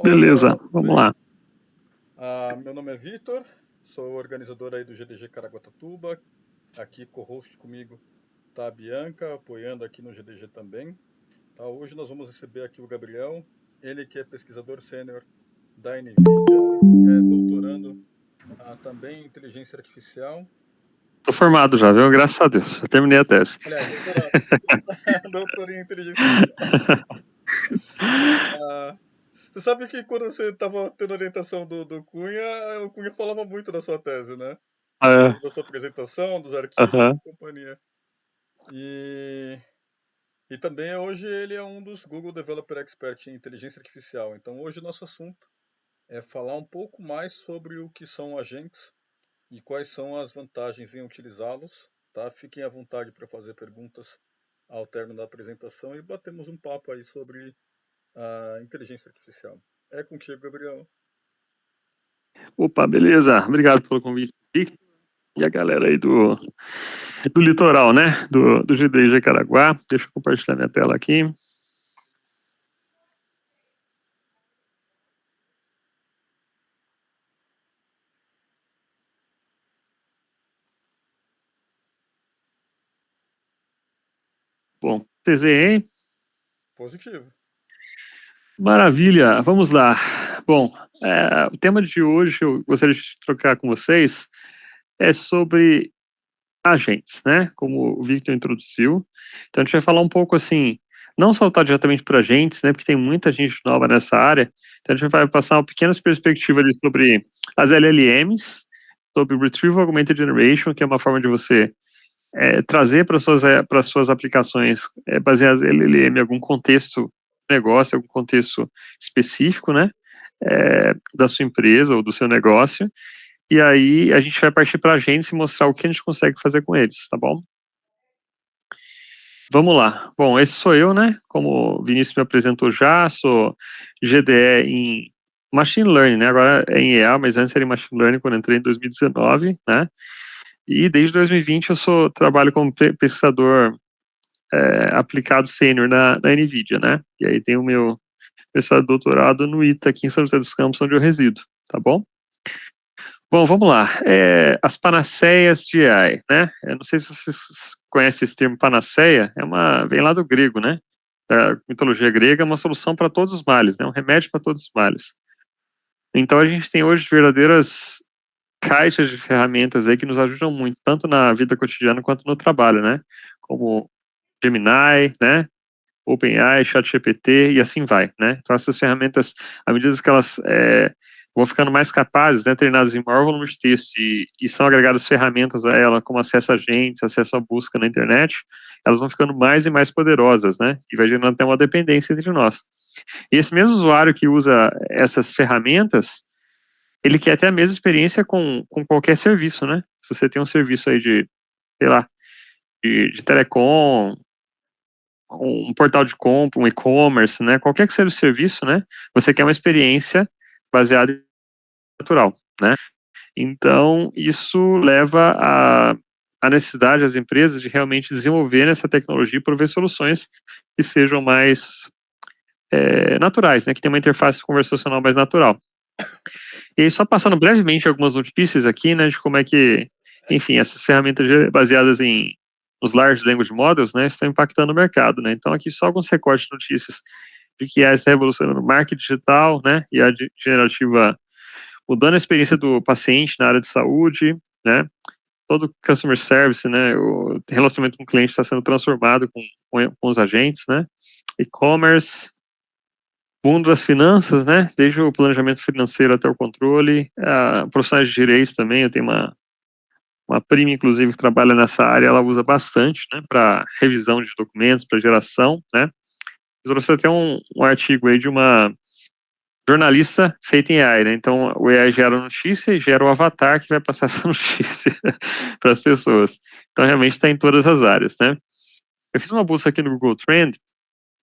Beleza, vamos lá. Meu nome é Vitor, sou organizador aí do GDG Caraguatatuba. Aqui co-host comigo tá a Bianca, apoiando aqui no GDG também. Tá, hoje nós vamos receber aqui o Gabriel, ele que é pesquisador sênior da NVIDIA, é doutorando também em inteligência artificial. Tô formado já, viu? Graças a Deus. Eu terminei a tese. Aliás, doutorado, doutor em inteligência artificial. Ah, Você sabe que quando você estava tendo orientação do Cunha, o Cunha falava muito da sua tese, né? É, Da sua apresentação, dos artigos aham. e companhia. E, e também hoje ele é um dos Google Developer Expert em inteligência artificial. Então hoje o nosso assunto é falar um pouco mais sobre o que são agentes e quais são as vantagens em utilizá-los. Tá? Fiquem à vontade para fazer perguntas ao término da apresentação e batemos um papo aí sobre a inteligência artificial. É contigo, Gabriel. Opa, beleza. Obrigado pelo convite. E a galera aí do litoral, né? Do GDG Caraguá. Deixa eu compartilhar minha tela aqui. Bom, vocês veem aí? Positivo. Maravilha, vamos lá. Bom, o tema de hoje que eu gostaria de trocar com vocês é sobre agentes, né? Como o Victor introduziu. Então a gente vai falar um pouco assim, não saltar diretamente para agentes, né? Porque tem muita gente nova nessa área. Então a gente vai passar uma pequena perspectiva ali sobre as LLMs, sobre o Retrieval Augmented Generation, que é uma forma de você trazer para suas aplicações baseadas em LLM algum contexto negócio, algum contexto específico, né? Da sua empresa ou do seu negócio. E aí a gente vai partir para a agência e mostrar o que a gente consegue fazer com eles, tá bom? Vamos lá. Bom, esse sou eu, né? Como o Vinícius me apresentou já, sou GDE em Machine Learning, né? Agora é em EA, mas antes era em Machine Learning quando entrei em 2019, né? E desde 2020 eu trabalho como pesquisador aplicado sênior na NVIDIA, né? E aí tem o meu mestrado e doutorado no ITA aqui em São José dos Campos, onde eu resido, tá bom? Bom, vamos lá. As panaceias de AI, né? Eu não sei se vocês conhecem esse termo panaceia, vem lá do grego, né? Da mitologia grega, é uma solução para todos os males, né? Um remédio para todos os males. Então a gente tem hoje verdadeiras caixas de ferramentas aí que nos ajudam muito, tanto na vida cotidiana quanto no trabalho, né? Como Gemini, né? OpenAI, ChatGPT e assim vai, né? Então essas ferramentas, à medida que elas vão ficando mais capazes, né, treinadas em maior volume de texto e são agregadas ferramentas a ela, como acesso a agentes, acesso à busca na internet, elas vão ficando mais e mais poderosas, né? E vai gerando até uma dependência entre nós. E esse mesmo usuário que usa essas ferramentas, ele quer ter a mesma experiência com qualquer serviço, né? Se você tem um serviço aí de, sei lá, de telecom, um portal de compra, um e-commerce, né? Qualquer que seja o serviço, né? Você quer uma experiência baseada em natural, né? Então, isso leva a necessidade das empresas de realmente desenvolver essa tecnologia e prover soluções que sejam mais naturais, né? Que tem uma interface conversacional mais natural. E aí, só passando brevemente algumas notícias aqui, né? De como é que, enfim, essas ferramentas baseadas nos Large Language Models, né? Estão impactando o mercado, né? Então, aqui só alguns recortes de notícias de que a está revolucionando o marketing digital, né? E a generativa mudando a experiência do paciente na área de saúde, né? Todo o customer service, né? O relacionamento com o cliente está sendo transformado com os agentes, né? E-commerce, mundo das finanças, né? Desde o planejamento financeiro até o controle, profissionais de direito também. Eu tenho uma prima, inclusive, que trabalha nessa área, ela usa bastante, né? Para revisão de documentos, para geração, né? Eu trouxe até um artigo aí de uma jornalista feita em AI, né? Então, o AI gera a notícia e gera o avatar que vai passar essa notícia para as pessoas. Então, realmente está em todas as áreas, né? Eu fiz uma busca aqui no Google Trend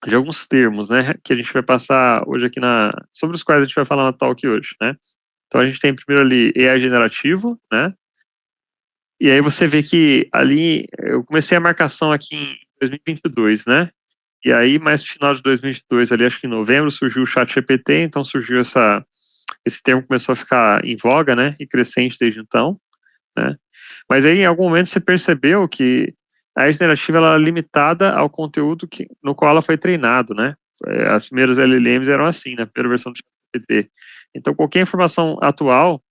de alguns termos, né? Que a gente vai passar hoje aqui sobre os quais a gente vai falar na talk hoje, né? Então, a gente tem primeiro ali AI generativo, né? E aí você vê que ali, eu comecei a marcação aqui em 2022, né? E aí, mais no final de 2022, ali acho que em novembro, surgiu o ChatGPT, então surgiu esse termo começou a ficar em voga, né, e crescente desde então, né. Mas aí, em algum momento, você percebeu que a generativa ela é limitada ao conteúdo no qual ela foi treinado, né. As primeiras LLMs eram assim, na primeira versão do ChatGPT. Então, qualquer informação atual,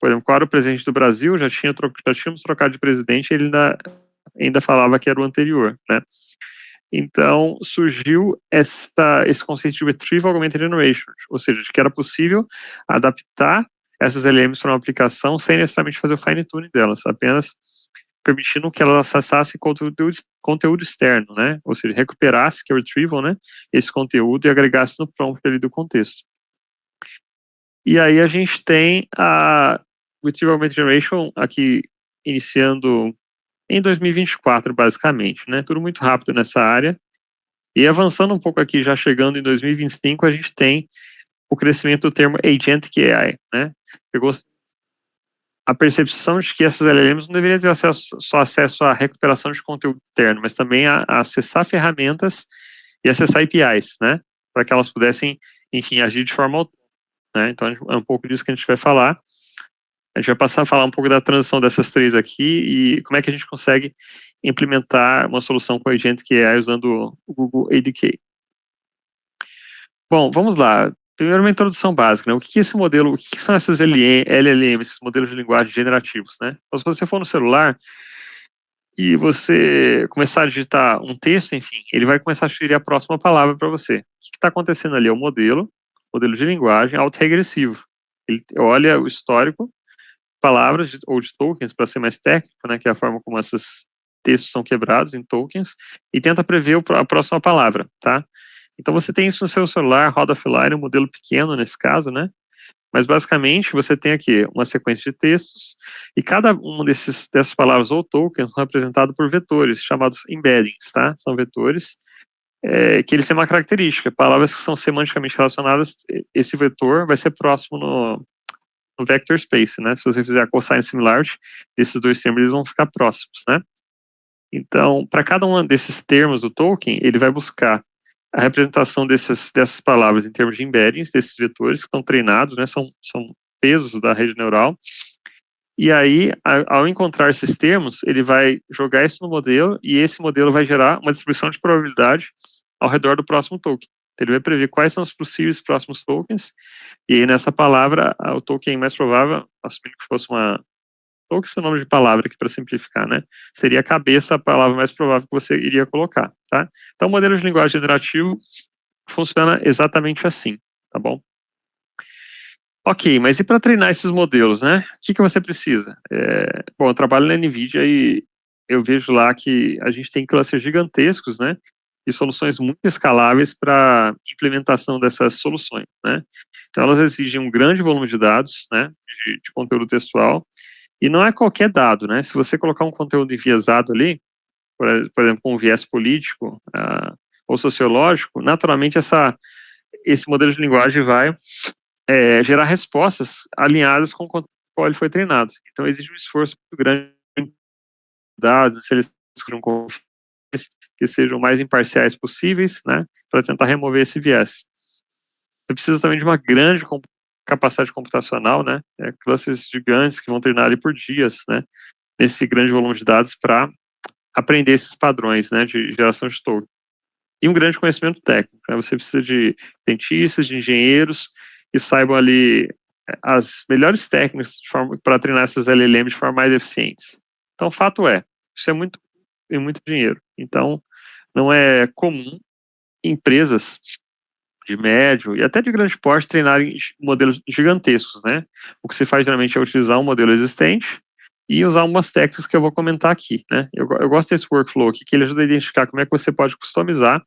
por exemplo, qual era o presidente do Brasil, já tínhamos trocado de presidente, ele ainda falava que era o anterior, né. Então, surgiu esse conceito de Retrieval Augmented Generation, ou seja, de que era possível adaptar essas LLMs para uma aplicação sem necessariamente fazer o fine-tuning delas, apenas permitindo que elas acessassem conteúdo externo, né? Ou seja, recuperasse, que é o Retrieval, né? Esse conteúdo e agregasse no prompt ali do contexto. E aí a gente tem a Retrieval Augmented Generation aqui iniciando em 2024, basicamente, né? Tudo muito rápido nessa área. E avançando um pouco aqui, já chegando em 2025, a gente tem o crescimento do termo Agentic AI, né? Pegou a percepção de que essas LLMs não deveriam ter só acesso à recuperação de conteúdo interno, mas também a acessar ferramentas e acessar APIs, né? Para que elas pudessem, enfim, agir de forma autônoma, né? Então, é um pouco disso que a gente vai falar. A gente vai passar a falar um pouco da transição dessas três aqui e como é que a gente consegue implementar uma solução com Agentic AI usando o Google ADK. Bom, vamos lá. Primeiro, uma introdução básica, né? O que é esse modelo, o que são essas LLMs, esses modelos de linguagem generativos, né? Então, se você for no celular e você começar a digitar um texto, enfim, ele vai começar a sugerir a próxima palavra para você. O que está acontecendo ali? É o modelo de linguagem autorregressivo. Ele olha o histórico, palavras ou de tokens, para ser mais técnico, né? Que é a forma como esses textos são quebrados em tokens, e tenta prever a próxima palavra, tá? Então você tem isso no seu celular, roda offline, um modelo pequeno nesse caso, né? Mas basicamente você tem aqui uma sequência de textos e cada uma dessas palavras ou tokens são representados por vetores chamados embeddings, tá? São vetores que eles têm uma característica, palavras que são semanticamente relacionadas, esse vetor vai ser próximo no vector space, né? Se você fizer a cosine similarity, desses dois termos eles vão ficar próximos, né? Então, para cada um desses termos do token, ele vai buscar a representação dessas palavras em termos de embeddings, desses vetores que estão treinados, né, são pesos da rede neural, e aí, ao encontrar esses termos, ele vai jogar isso no modelo, e esse modelo vai gerar uma distribuição de probabilidade ao redor do próximo token. Então, ele vai prever quais são os possíveis próximos tokens, e aí nessa palavra, o token mais provável, assumindo que fosse ou que esse nome de palavra aqui para simplificar, né? Seria a cabeça a palavra mais provável que você iria colocar, tá? Então, o modelo de linguagem generativo funciona exatamente assim, tá bom? Ok, mas e para treinar esses modelos, né? O que você precisa? Bom, eu trabalho na NVIDIA e eu vejo lá que a gente tem clusters gigantescos, né? E soluções muito escaláveis para implementação dessas soluções, né? Então, elas exigem um grande volume de dados, né? De conteúdo textual. E não é qualquer dado, né? Se você colocar um conteúdo enviesado ali, por exemplo, com um viés político ou sociológico, naturalmente esse modelo de linguagem vai gerar respostas alinhadas com o qual ele foi treinado. Então, exige um esforço muito grande de dados, seleção que sejam o mais imparciais possíveis, né? Para tentar remover esse viés. Você precisa também de uma grande capacidade computacional, né? Clusters gigantes que vão treinar ali por dias, né? Nesse grande volume de dados para aprender esses padrões, né? De geração de token. E um grande conhecimento técnico, né? Você precisa de cientistas, de engenheiros que saibam ali as melhores técnicas para treinar essas LLMs de forma mais eficientes. Então, o fato isso é muito dinheiro. Então, não é comum empresas de médio e até de grande porte treinarem modelos gigantescos, né? O que se faz geralmente é utilizar um modelo existente e usar umas técnicas que eu vou comentar aqui, né? Eu gosto desse workflow aqui, que ele ajuda a identificar como é que você pode customizar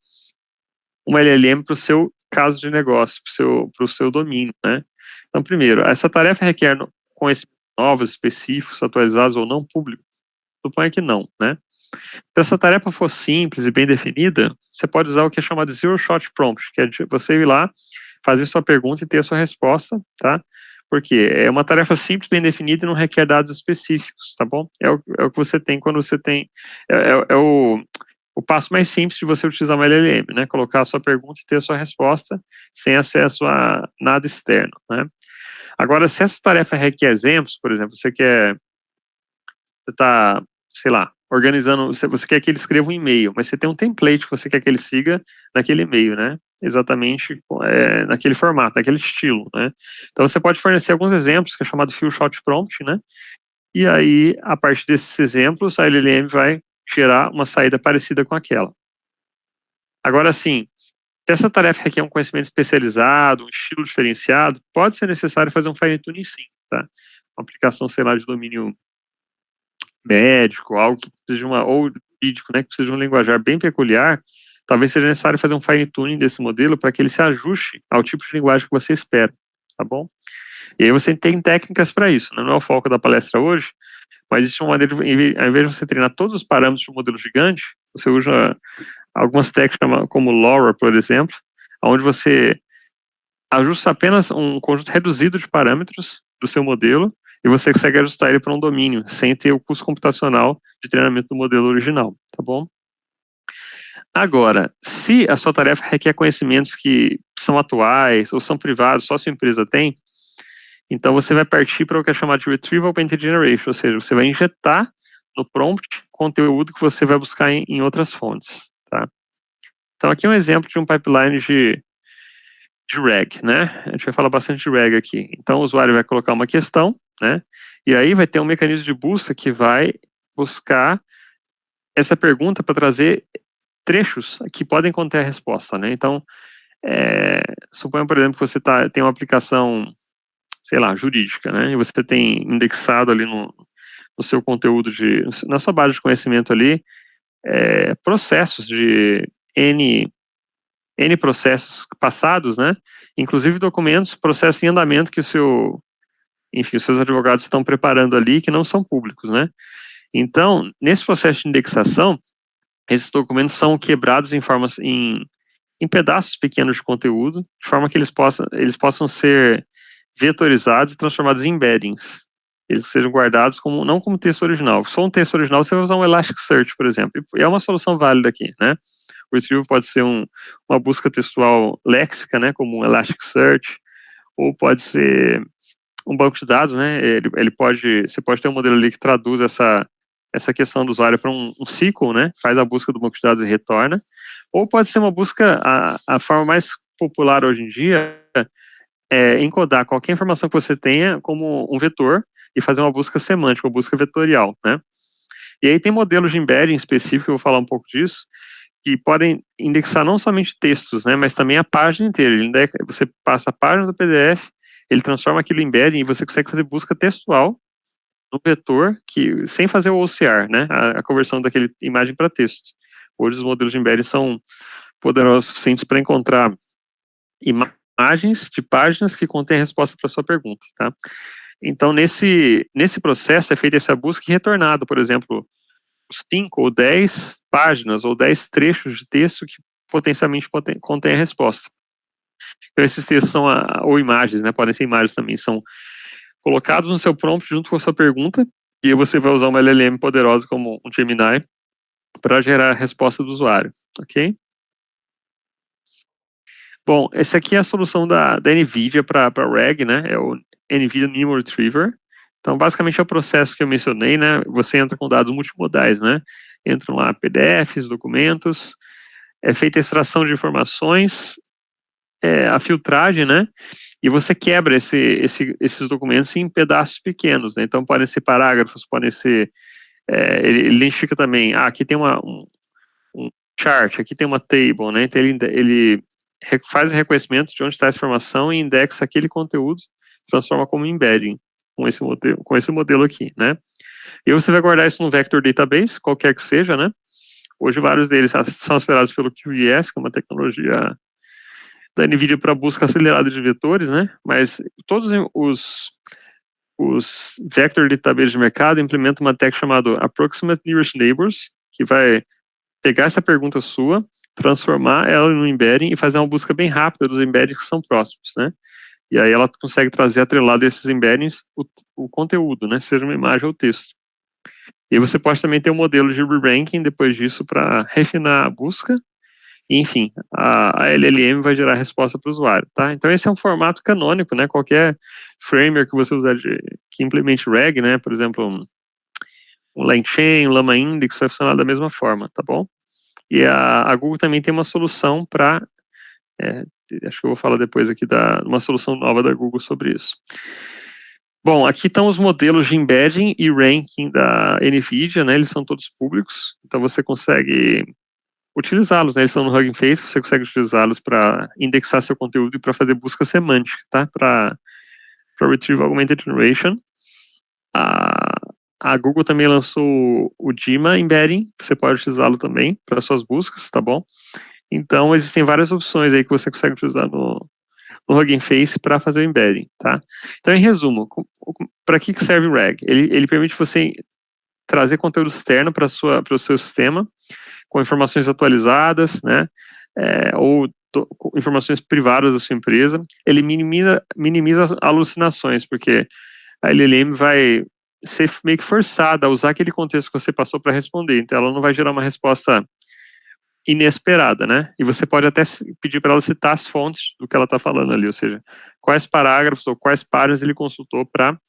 uma LLM para o seu caso de negócio, para o seu domínio, né? Então, primeiro, essa tarefa requer conhecimentos novos, específicos, atualizados ou não públicos? Suponha que não, né? Se essa tarefa for simples e bem definida, você pode usar o que é chamado de Zero Shot Prompt, que é você ir lá, fazer sua pergunta e ter a sua resposta, tá? Porque é uma tarefa simples, bem definida e não requer dados específicos, tá bom? É o que você tem quando você tem... o passo mais simples de você utilizar uma LLM, né? Colocar a sua pergunta e ter a sua resposta sem acesso a nada externo, né? Agora, se essa tarefa requer exemplos, por exemplo, você está, sei lá, organizando, você quer que ele escreva um e-mail, mas você tem um template que você quer que ele siga naquele e-mail, né? Exatamente naquele formato, naquele estilo, né? Então, você pode fornecer alguns exemplos, que é chamado few shot prompt, né? E aí, a partir desses exemplos, a LLM vai gerar uma saída parecida com aquela. Agora, sim, se essa tarefa requer um conhecimento especializado, um estilo diferenciado, pode ser necessário fazer um fine tuning sim, tá? Uma aplicação, sei lá, de domínio médico, algo que precisa de ou jurídico, né, que precisa de um linguajar bem peculiar, talvez seja necessário fazer um fine tuning desse modelo para que ele se ajuste ao tipo de linguagem que você espera, tá bom? E aí você tem técnicas para isso, né? Não é o foco da palestra hoje, mas existe uma maneira, ao invés de você treinar todos os parâmetros de um modelo gigante, você usa algumas técnicas como LoRa, por exemplo, onde você ajusta apenas um conjunto reduzido de parâmetros do seu modelo e você consegue ajustar ele para um domínio, sem ter o custo computacional de treinamento do modelo original, tá bom? Agora, se a sua tarefa requer conhecimentos que são atuais ou são privados, só a sua empresa tem, então você vai partir para o que é chamado de Retrieval Augmented Generation, ou seja, você vai injetar no prompt conteúdo que você vai buscar em outras fontes, tá? Então aqui é um exemplo de um pipeline de RAG, né? A gente vai falar bastante de RAG aqui. Então o usuário vai colocar uma questão, né? E aí vai ter um mecanismo de busca que vai buscar essa pergunta para trazer trechos que podem conter a resposta, né? Então, suponha, por exemplo, que você tem uma aplicação, sei lá, jurídica, né? E você tem indexado ali no seu conteúdo na sua base de conhecimento ali, processos de N processos passados, né? Inclusive documentos, processos em andamento que enfim, os seus advogados estão preparando ali, que não são públicos, né? Então, nesse processo de indexação, esses documentos são quebrados em pedaços pequenos de conteúdo, de forma que eles possam ser vetorizados e transformados em embeddings. Eles sejam guardados não como texto original. Só um texto original você vai usar um Elasticsearch, por exemplo. E é uma solução válida aqui, né? O Retrieval pode ser uma busca textual léxica, né, como um Elasticsearch, ou pode ser um banco de dados, né? Você pode ter um modelo ali que traduz essa questão do usuário para um SQL, né? Faz a busca do banco de dados e retorna. Ou pode ser uma busca, a forma mais popular hoje em dia é encodar qualquer informação que você tenha como um vetor e fazer uma busca semântica, uma busca vetorial, né? E aí tem modelos de embedding específico, eu vou falar um pouco disso, que podem indexar não somente textos, né, mas também a página inteira. Você passa a página do PDF, ele transforma aquilo em embedding e você consegue fazer busca textual no vetor, sem fazer o OCR, né, a conversão daquele imagem para texto. Hoje os modelos de embedding são poderosos o suficientes para encontrar imagens de páginas que contêm a resposta para a sua pergunta, tá? Então, nesse processo é feita essa busca e retornado, por exemplo, 5 ou 10 páginas ou 10 trechos de texto que potencialmente contém a resposta. Então, esses textos são, ou imagens, né, podem ser imagens também, são colocados no seu prompt junto com a sua pergunta, e aí você vai usar uma LLM poderosa como um Gemini para gerar a resposta do usuário, ok? Bom, essa aqui é a solução da NVIDIA para RAG, né, é o NVIDIA NeMo Retriever. Então, basicamente é o processo que eu mencionei, né, você entra com dados multimodais, né, entram lá PDFs, documentos, é feita a extração de informações, a filtragem, né, e você quebra esses documentos em pedaços pequenos, né, então podem ser parágrafos, podem ser, ele identifica também, aqui tem um chart, aqui tem uma table, né, então ele faz o reconhecimento de onde está essa informação e indexa aquele conteúdo, transforma como embedding com esse modelo aqui, né. E você vai guardar isso no vector database, qualquer que seja, né. Hoje vários deles são acelerados pelo QGIS, que é uma tecnologia da NVIDIA para busca acelerada de vetores, né, mas todos os vector database de mercado implementam uma técnica chamada Approximate Nearest Neighbors, que vai pegar essa pergunta sua, transformar ela no embedding e fazer uma busca bem rápida dos embeddings que são próximos, né? E aí ela consegue trazer atrelado a esses embeddings o conteúdo, né? Seja uma imagem ou texto. E você pode também ter um modelo de re-ranking depois disso para refinar a busca. Enfim, a LLM vai gerar resposta para o usuário, tá? Então esse é um formato canônico, né? Qualquer framework que você usar que implemente RAG, né? Por exemplo, um LangChain, um Llama Index vai funcionar da mesma forma, tá bom? E a Google também tem uma solução para, acho que eu vou falar depois aqui uma solução nova da Google sobre isso. Bom, aqui estão os modelos de embedding e ranking da NVIDIA, né? Eles são todos públicos, então você consegue utilizá-los, né? Eles estão no Hugging Face, você consegue utilizá-los para indexar seu conteúdo e para fazer busca semântica, tá? Para Retrieval Augmented Generation. A Google também lançou o Dima Embedding, que você pode utilizá-lo também para suas buscas, tá bom? Então, existem várias opções aí que você consegue utilizar no Hugging Face para fazer o embedding, tá? Então, em resumo, para que serve o RAG? Ele permite você trazer conteúdo externo para o seu sistema, com informações atualizadas, né? Ou informações privadas da sua empresa. Ele minimiza alucinações, porque a LLM vai ser meio que forçada a usar aquele contexto que você passou para responder, então ela não vai gerar uma resposta inesperada, né? E você pode até pedir para ela citar as fontes do que ela está falando ali, ou seja, quais parágrafos ou quais páginas ele consultou para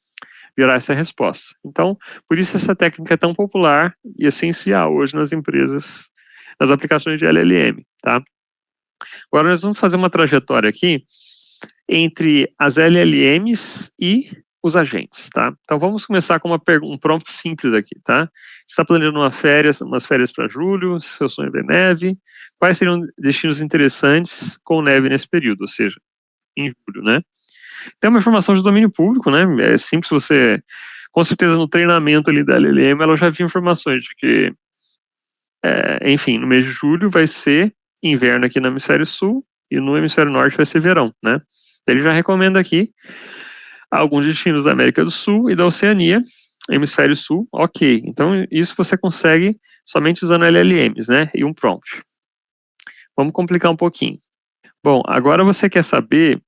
gerar essa resposta. Então, por isso essa técnica é tão popular e essencial hoje nas empresas, nas aplicações de LLM, tá? Agora nós vamos fazer uma trajetória aqui entre as LLMs e os agentes, tá? Então vamos começar com um prompt simples aqui, tá? Você está planejando umas férias para julho, seu sonho é ver neve, quais seriam destinos interessantes com neve nesse período, ou seja, em julho, né? Tem uma informação de domínio público, né? É simples você, com certeza no treinamento ali da LLM, ela já viu informações de que, enfim, no mês de julho vai ser inverno aqui no hemisfério sul e no hemisfério norte vai ser verão, né? Ele já recomenda aqui alguns destinos da América do Sul e da Oceania, hemisfério sul, ok. Então, isso você consegue somente usando LLMs, né? E um prompt. Vamos complicar um pouquinho. Bom, agora você quer saber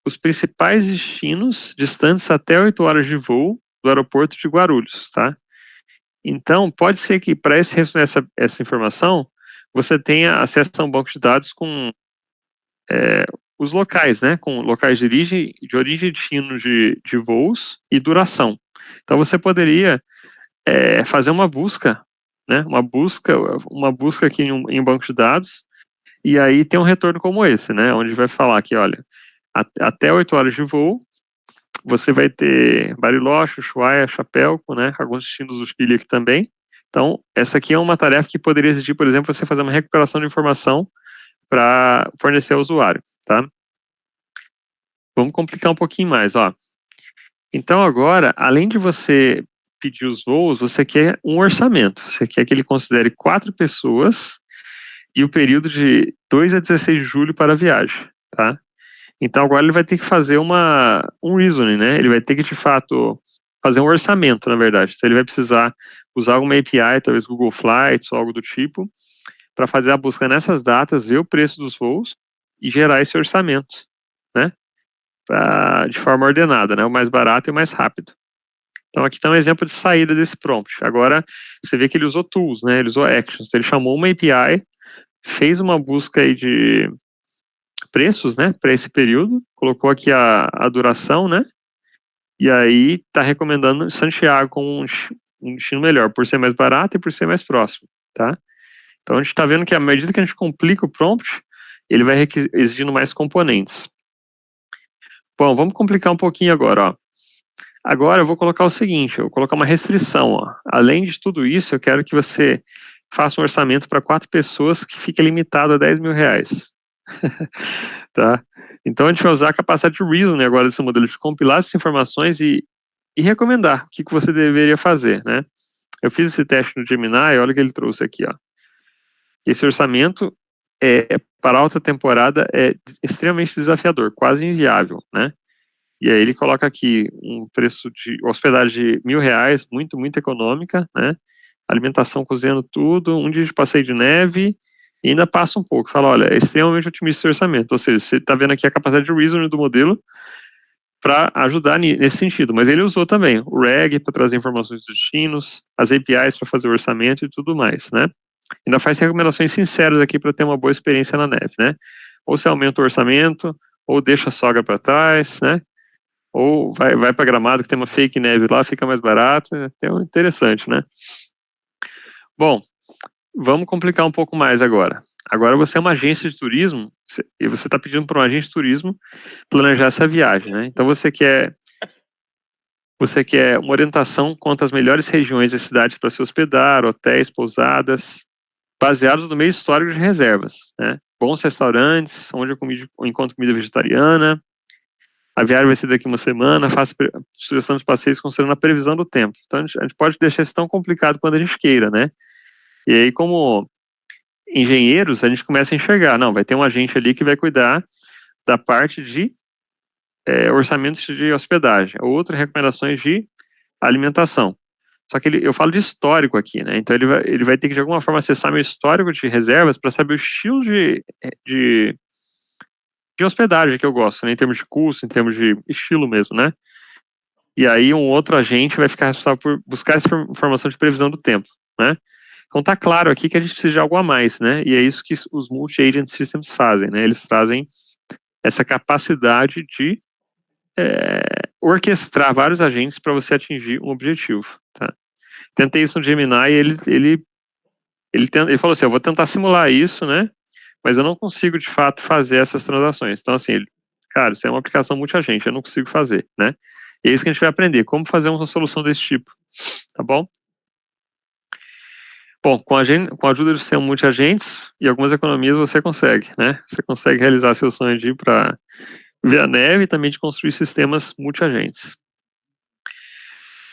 os principais destinos distantes até 8 horas de voo do aeroporto de Guarulhos, tá? Então, pode ser que para responder essa informação, você tenha acesso a um banco de dados com os locais, né? Com locais de origem e destino de voos e duração. Então, você poderia fazer uma busca, né? Uma busca aqui em um banco de dados, e aí tem um retorno como esse, né? Onde vai falar que, olha, até 8 horas de voo, você vai ter Bariloche, Ushuaia, Chapelco, né? Alguns destinos do Chile aqui também. Então, essa aqui é uma tarefa que poderia exigir, por exemplo, você fazer uma recuperação de informação para fornecer ao usuário, tá? Vamos complicar um pouquinho mais, ó. Então, agora, além de você pedir os voos, você quer um orçamento. Você quer que ele considere 4 pessoas e o período de 2 a 16 de julho para a viagem, tá? Então, agora ele vai ter que fazer um reasoning, né? Ele vai ter que, de fato, fazer um orçamento, na verdade. Então, ele vai precisar usar alguma API, talvez Google Flights ou algo do tipo, para fazer a busca nessas datas, ver o preço dos voos e gerar esse orçamento, né? De forma ordenada, né? O mais barato e o mais rápido. Então, aqui está um exemplo de saída desse prompt. Agora, você vê que ele usou tools, né? Ele usou actions. Então, ele chamou uma API, fez uma busca aí de preços, né, para esse período, colocou aqui a duração, né, e aí está recomendando Santiago com um destino melhor, por ser mais barato e por ser mais próximo, tá? Então a gente está vendo que à medida que a gente complica o prompt, ele vai exigindo mais componentes. Bom, vamos complicar um pouquinho agora, ó. Agora eu vou colocar o seguinte, eu vou colocar uma restrição, ó. Além de tudo isso, eu quero que você faça um orçamento para 4 pessoas que fique limitado a R$10.000. Tá? Então a gente vai usar a capacidade de reasoning agora desse modelo, de compilar essas informações e recomendar o que você deveria fazer, né? Eu fiz esse teste no Gemini, olha o que ele trouxe aqui, ó. Esse orçamento para alta temporada é extremamente desafiador, quase inviável, né? E aí ele coloca aqui um preço de hospedagem de R$1.000, muito econômica, né? Alimentação cozinhando tudo, um dia de passeio de neve, e ainda passa um pouco, fala, olha, é extremamente otimista esse orçamento, ou seja, você está vendo aqui a capacidade de reasoning do modelo, para ajudar nesse sentido, mas ele usou também o RAG para trazer informações dos destinos, as APIs para fazer o orçamento e tudo mais, né? Ainda faz recomendações sinceras aqui para ter uma boa experiência na neve, né? Ou você aumenta o orçamento, ou deixa a sogra para trás, né? Ou vai para Gramado, que tem uma fake neve lá, fica mais barato, é interessante, né? Bom, vamos complicar um pouco mais agora. Agora você é uma agência de turismo, e você está pedindo para uma agência de turismo planejar essa viagem, né? Então você quer uma orientação quanto às melhores regiões da cidade para se hospedar, hotéis, pousadas, baseados no meio histórico de reservas, né? Bons restaurantes, onde eu encontro comida vegetariana. A viagem vai ser daqui uma semana, faça sugestão de passeios considerando a previsão do tempo. Então a gente pode deixar isso tão complicado quando a gente queira, né? E aí, como engenheiros, a gente começa a enxergar, não, vai ter um agente ali que vai cuidar da parte de orçamentos de hospedagem, outra recomendações de alimentação. Só que eu falo de histórico aqui, né? Então ele vai ter que de alguma forma acessar meu histórico de reservas para saber o estilo de hospedagem que eu gosto, né? Em termos de custo, em termos de estilo mesmo, né? E aí um outro agente vai ficar responsável por buscar essa informação de previsão do tempo, né? Então tá claro aqui que a gente precisa de algo a mais, né? E é isso que os multi-agent systems fazem, né? Eles trazem essa capacidade de orquestrar vários agentes para você atingir um objetivo, tá? Tentei isso no Gemini e ele falou assim, eu vou tentar simular isso, né? Mas eu não consigo, de fato, fazer essas transações. Então, assim, cara, isso é uma aplicação multi-agente, eu não consigo fazer, né? E é isso que a gente vai aprender, como fazer uma solução desse tipo, tá bom? Bom, com a ajuda de ser um multi-agentes e algumas economias você consegue, né? Você consegue realizar seu sonho de ir para ver a neve e também de construir sistemas multi-agentes.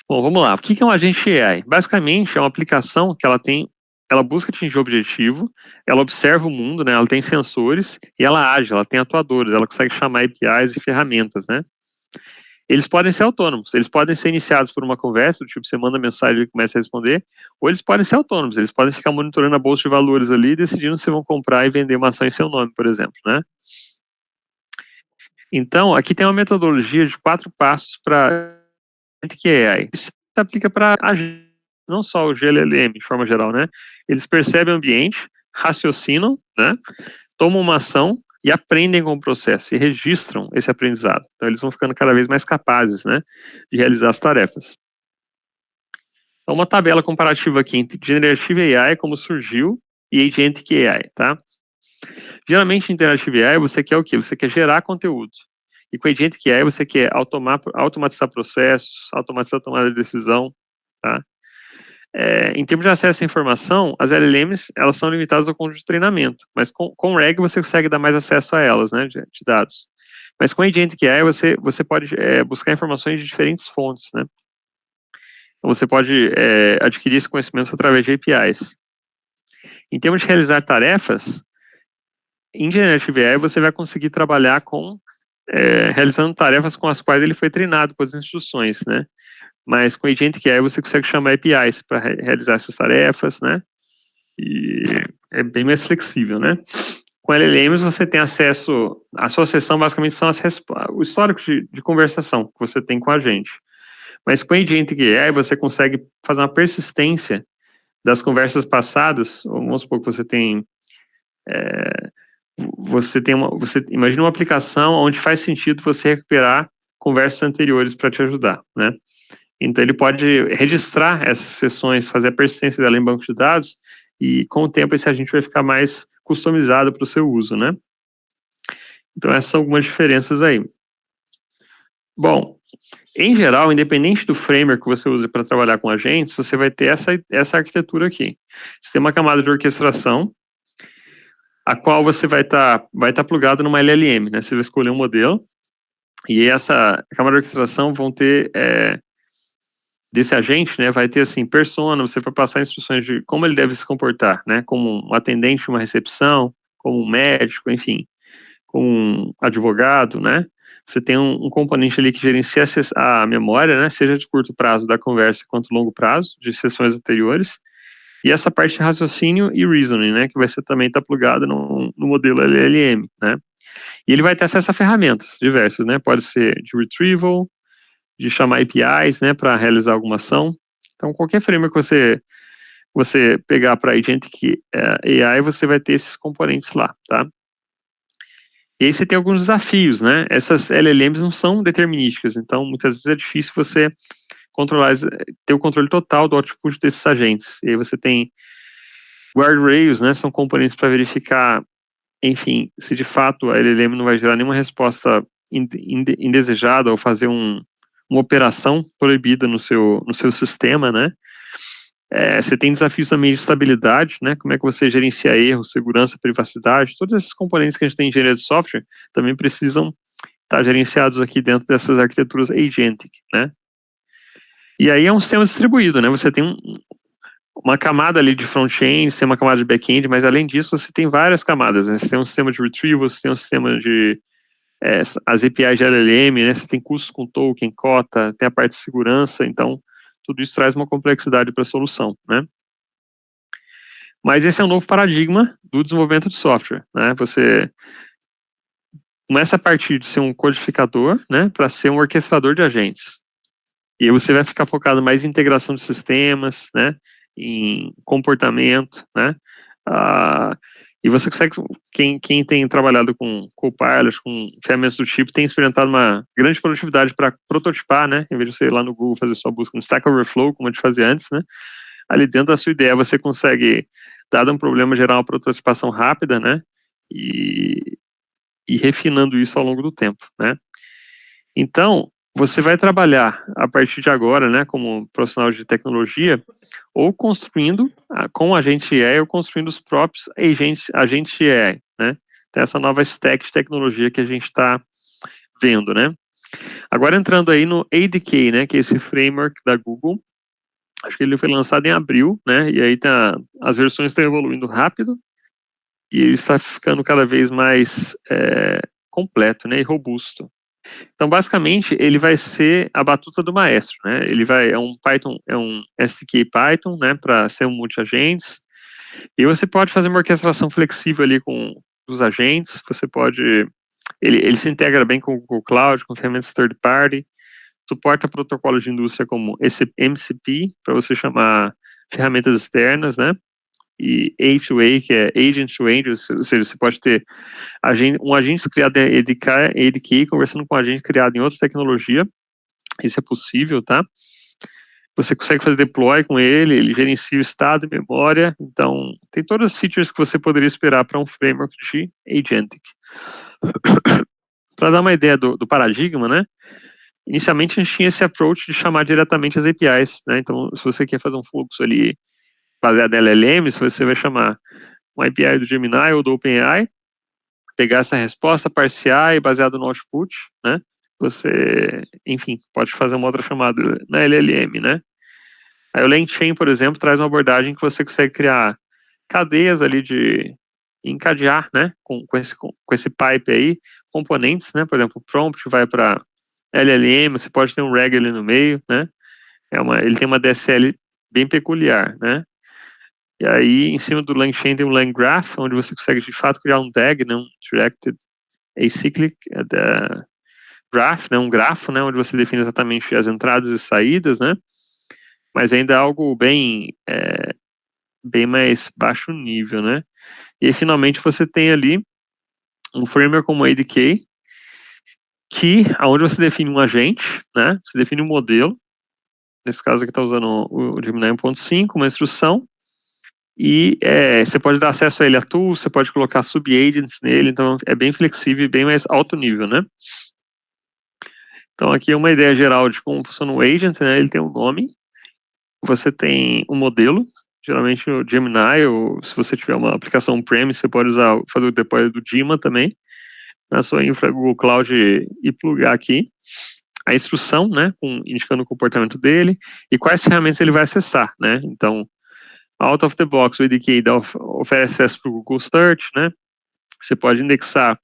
Bom, vamos lá. O que é um agente AI? Basicamente, é uma aplicação que ela busca atingir o objetivo, ela observa o mundo, né? Ela tem sensores e ela age, ela tem atuadores, ela consegue chamar APIs e ferramentas, né? Eles podem ser autônomos, eles podem ser iniciados por uma conversa, do tipo, você manda mensagem e ele começa a responder, ou eles podem ser autônomos, eles podem ficar monitorando a bolsa de valores ali, decidindo se vão comprar e vender uma ação em seu nome, por exemplo, né? Então, aqui tem uma metodologia de 4 passos para que é AI. Isso se aplica para agentes, não só o GLLM, de forma geral, né? Eles percebem o ambiente, raciocinam, né? Tomam uma ação e aprendem com o processo e registram esse aprendizado. Então, eles vão ficando cada vez mais capazes, né, de realizar as tarefas. Então, uma tabela comparativa aqui entre Generative AI, como surgiu, e Agentic AI, tá? Geralmente, em Generative AI, você quer o quê? Você quer gerar conteúdo. E com Agentic AI, você quer automatizar processos, automatizar a tomada de decisão, tá? Em termos de acesso à informação, as LLMs, elas são limitadas ao conjunto de treinamento, mas com o RAG você consegue dar mais acesso a elas, né, de dados. Mas com Agentic AI você pode buscar informações de diferentes fontes, né. Então você pode adquirir esse conhecimento através de APIs. Em termos de realizar tarefas, em Generative AI você vai conseguir trabalhar realizando tarefas com as quais ele foi treinado com as instruções, né. Mas com Agentic AI você consegue chamar APIs para realizar essas tarefas, né? E é bem mais flexível, né? Com LLMs você tem acesso, a sua sessão basicamente são o histórico de conversação que você tem com a gente. Mas com Agentic AI você consegue fazer uma persistência das conversas passadas. Vamos supor que você imagina uma aplicação onde faz sentido você recuperar conversas anteriores para te ajudar, né? Então, ele pode registrar essas sessões, fazer a persistência dela em banco de dados, e com o tempo esse agente vai ficar mais customizado para o seu uso, né? Então, essas são algumas diferenças aí. Bom, em geral, independente do framework que você use para trabalhar com agentes, você vai ter essa arquitetura aqui. Você tem uma camada de orquestração, a qual você vai estar plugado numa LLM, né? Você vai escolher um modelo, e essa camada de orquestração vão ter... desse agente, né, vai ter assim, persona, você vai passar instruções de como ele deve se comportar, né, como um atendente de uma recepção, como um médico, enfim, como um advogado, né, você tem um componente ali que gerencia a memória, né, seja de curto prazo da conversa quanto longo prazo, de sessões anteriores, e essa parte de raciocínio e reasoning, né, que vai ser também tá plugado no modelo LLM, né? E ele vai ter acesso a ferramentas diversas, né? Pode ser de retrieval, de chamar APIs, né, para realizar alguma ação. Então, qualquer framework que você pegar para Agentic AI, você vai ter esses componentes lá, tá? E aí você tem alguns desafios, né? Essas LLMs não são determinísticas, então muitas vezes é difícil você ter o controle total do output desses agentes. E aí você tem guardrails, né? São componentes para verificar, enfim, se de fato a LLM não vai gerar nenhuma resposta indesejada ou fazer uma operação proibida no seu sistema, né? Você tem desafios também de estabilidade, né? Como é que você gerencia erros, segurança, privacidade, todos esses componentes que a gente tem em engenharia de software também precisam estar gerenciados aqui dentro dessas arquiteturas agentic, né? E aí é um sistema distribuído, né? Você tem uma camada ali de front-end, você tem uma camada de back-end, mas além disso você tem várias camadas, né? Você tem um sistema de retrieval, você tem um sistema de as APIs de LLM, né? Você tem custos com token, cota, tem a parte de segurança, então tudo isso traz uma complexidade para a solução, né? Mas esse é um novo paradigma do desenvolvimento de software, né? Você começa a partir de ser um codificador, né, para ser um orquestrador de agentes. E aí você vai ficar focado mais em integração de sistemas, né, em comportamento, né, e você consegue, quem tem trabalhado com Copilot, com ferramentas do tipo, tem experimentado uma grande produtividade para prototipar, né, em vez de você ir lá no Google fazer sua busca no Stack Overflow, como a gente fazia antes, né, ali dentro da sua ideia você consegue, dado um problema, gerar uma prototipação rápida, né, e refinando isso ao longo do tempo, né. Então, você vai trabalhar a partir de agora, né, como profissional de tecnologia, ou construindo com agente AI, ou construindo os próprios agentes AI, né. Então, essa nova stack de tecnologia que a gente está vendo, né. Agora entrando aí no ADK, né, que é esse framework da Google, acho que ele foi lançado em abril, né, e aí as versões estão evoluindo rápido, e ele está ficando cada vez mais completo, né, e robusto. Então, basicamente, ele vai ser a batuta do maestro, né? É um Python, é um SDK Python, né, para ser um multi-agentes. E você pode fazer uma orquestração flexível ali com os agentes. Você pode, ele se integra bem com o Google Cloud, com ferramentas third party. Suporta protocolos de indústria como esse MCP para você chamar ferramentas externas, né? E A2A, que é Agent to Agent, ou seja, você pode ter um agente criado em ADK conversando com um agente criado em outra tecnologia. Isso é possível, tá? Você consegue fazer deploy com ele gerencia o estado e memória, então tem todas as features que você poderia esperar para um framework de Agentic. Para dar uma ideia do paradigma, né? Inicialmente a gente tinha esse approach de chamar diretamente as APIs, né? Então, se você quer fazer um fluxo ali baseado em LLMs, você vai chamar um API do Gemini ou do OpenAI, pegar essa resposta, parsear e baseado no output, né? Você, enfim, pode fazer uma outra chamada na LLM, né? Aí o LangChain, por exemplo, traz uma abordagem que você consegue criar cadeias ali de encadear, né? Com esse pipe aí, componentes, né? Por exemplo, o prompt vai para LLM, você pode ter um RAG ali no meio, né? Ele tem uma DSL bem peculiar, né? E aí, em cima do LangChain tem um LangGraph, onde você consegue, de fato, criar um DAG, né, um Directed Acyclic Graph, né, um grafo, né, onde você define exatamente as entradas e saídas, né, mas ainda é algo bem mais baixo nível, né. E aí, finalmente, você tem ali um framework como o ADK, onde você define um agente, né, você define um modelo, nesse caso aqui está usando o Gemini 1.5, uma instrução, e você pode dar acesso a ele a tools, você pode colocar sub-agents nele, então é bem flexível e bem mais alto nível, né? Então aqui é uma ideia geral de como funciona o agent, né? Ele tem um nome, você tem um modelo, geralmente o Gemini, ou se você tiver uma aplicação on-prem, você pode fazer o deploy do Daemon também, na sua infra Google Cloud e plugar aqui a instrução, né? Indicando o comportamento dele e quais ferramentas ele vai acessar, né? Então, out of the box, o ADK oferece acesso para o Google Search, né? Você pode indexar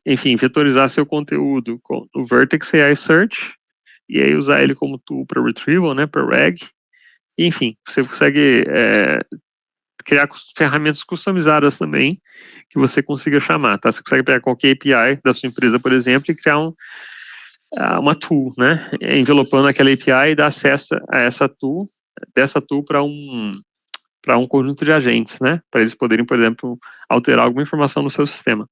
enfim, vetorizar seu conteúdo com o Vertex AI Search, e aí usar ele como tool para retrieval, né, para RAG, enfim, você consegue criar ferramentas customizadas também que você consiga chamar, tá? Você consegue pegar qualquer API da sua empresa, por exemplo, e criar uma tool, né? Envelopando aquela API e dar acesso a essa tool, dessa tool para um conjunto de agentes, né? Para eles poderem, por exemplo, alterar alguma informação no seu sistema.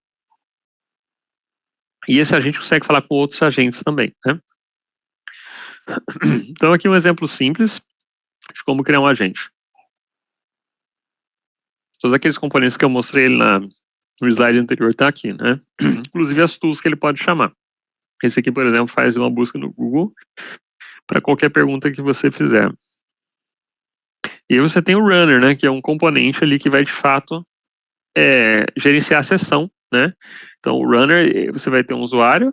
E esse agente consegue falar com outros agentes também, né? Então, aqui um exemplo simples de como criar um agente. Todos aqueles componentes que eu mostrei no slide anterior estão aqui, né? Inclusive as tools que ele pode chamar. Esse aqui, por exemplo, faz uma busca no Google para qualquer pergunta que você fizer. E aí você tem o runner, né? Que é um componente ali que vai, de fato, gerenciar a sessão, né? Então, o runner, você vai ter um usuário,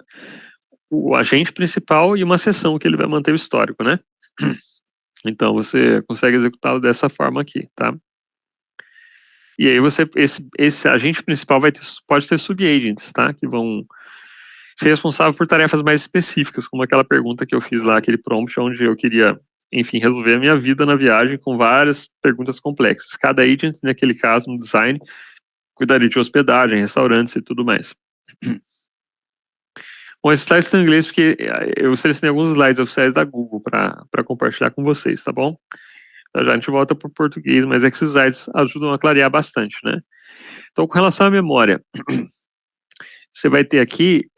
o agente principal e uma sessão que ele vai manter o histórico, né? Então, você consegue executá-lo dessa forma aqui, tá? E aí esse agente principal pode ter subagents, tá? Que vão ser responsáveis por tarefas mais específicas, como aquela pergunta que eu fiz lá, aquele prompt onde eu queria, enfim, resolver a minha vida na viagem com várias perguntas complexas. Cada agent, naquele caso, no design, cuidaria de hospedagem, restaurantes e tudo mais. Bom, esses slides estão em inglês porque eu selecionei alguns slides oficiais da Google para compartilhar com vocês, tá bom? Já a gente volta para o português, mas esses slides ajudam a clarear bastante, né? Então, com relação à memória, você vai ter aqui,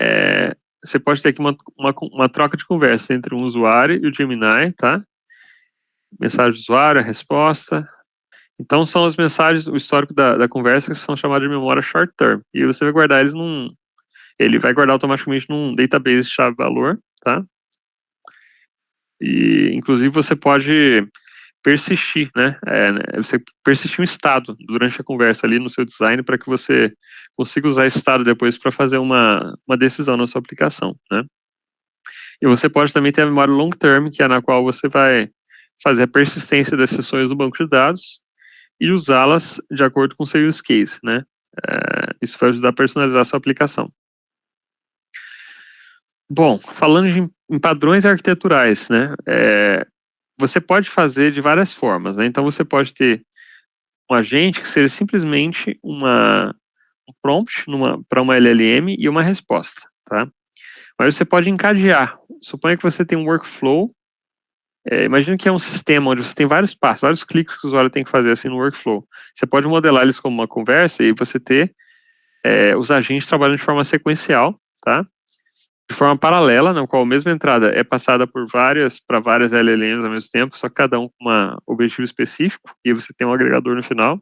você pode ter aqui uma troca de conversa entre um usuário e o Gemini, tá? Mensagem do usuário, a resposta. Então, são as mensagens, o histórico da conversa que são chamadas de memória short term. E você vai guardar eles ele vai guardar automaticamente num database chave-valor, tá? E, inclusive, você pode persistir, né? Você persistir um estado durante a conversa ali no seu design para que você consiga usar esse estado depois para fazer uma decisão na sua aplicação, né? E você pode também ter a memória long term, que é na qual você vai fazer a persistência das sessões do banco de dados e usá-las de acordo com o seu use case, né? Isso vai ajudar a personalizar a sua aplicação. Bom, falando em padrões arquiteturais, né? Você pode fazer de várias formas, né? Então, você pode ter um agente que seja simplesmente um prompt para uma LLM e uma resposta, tá? Mas você pode encadear. Suponha que você tem um workflow. Imagina que é um sistema onde você tem vários passos, vários cliques que o usuário tem que fazer assim no workflow. Você pode modelar eles como uma conversa e você ter os agentes trabalhando de forma sequencial, tá? De forma paralela, na qual a mesma entrada é passada para várias LLMs ao mesmo tempo, só que cada um com um objetivo específico, e você tem um agregador no final.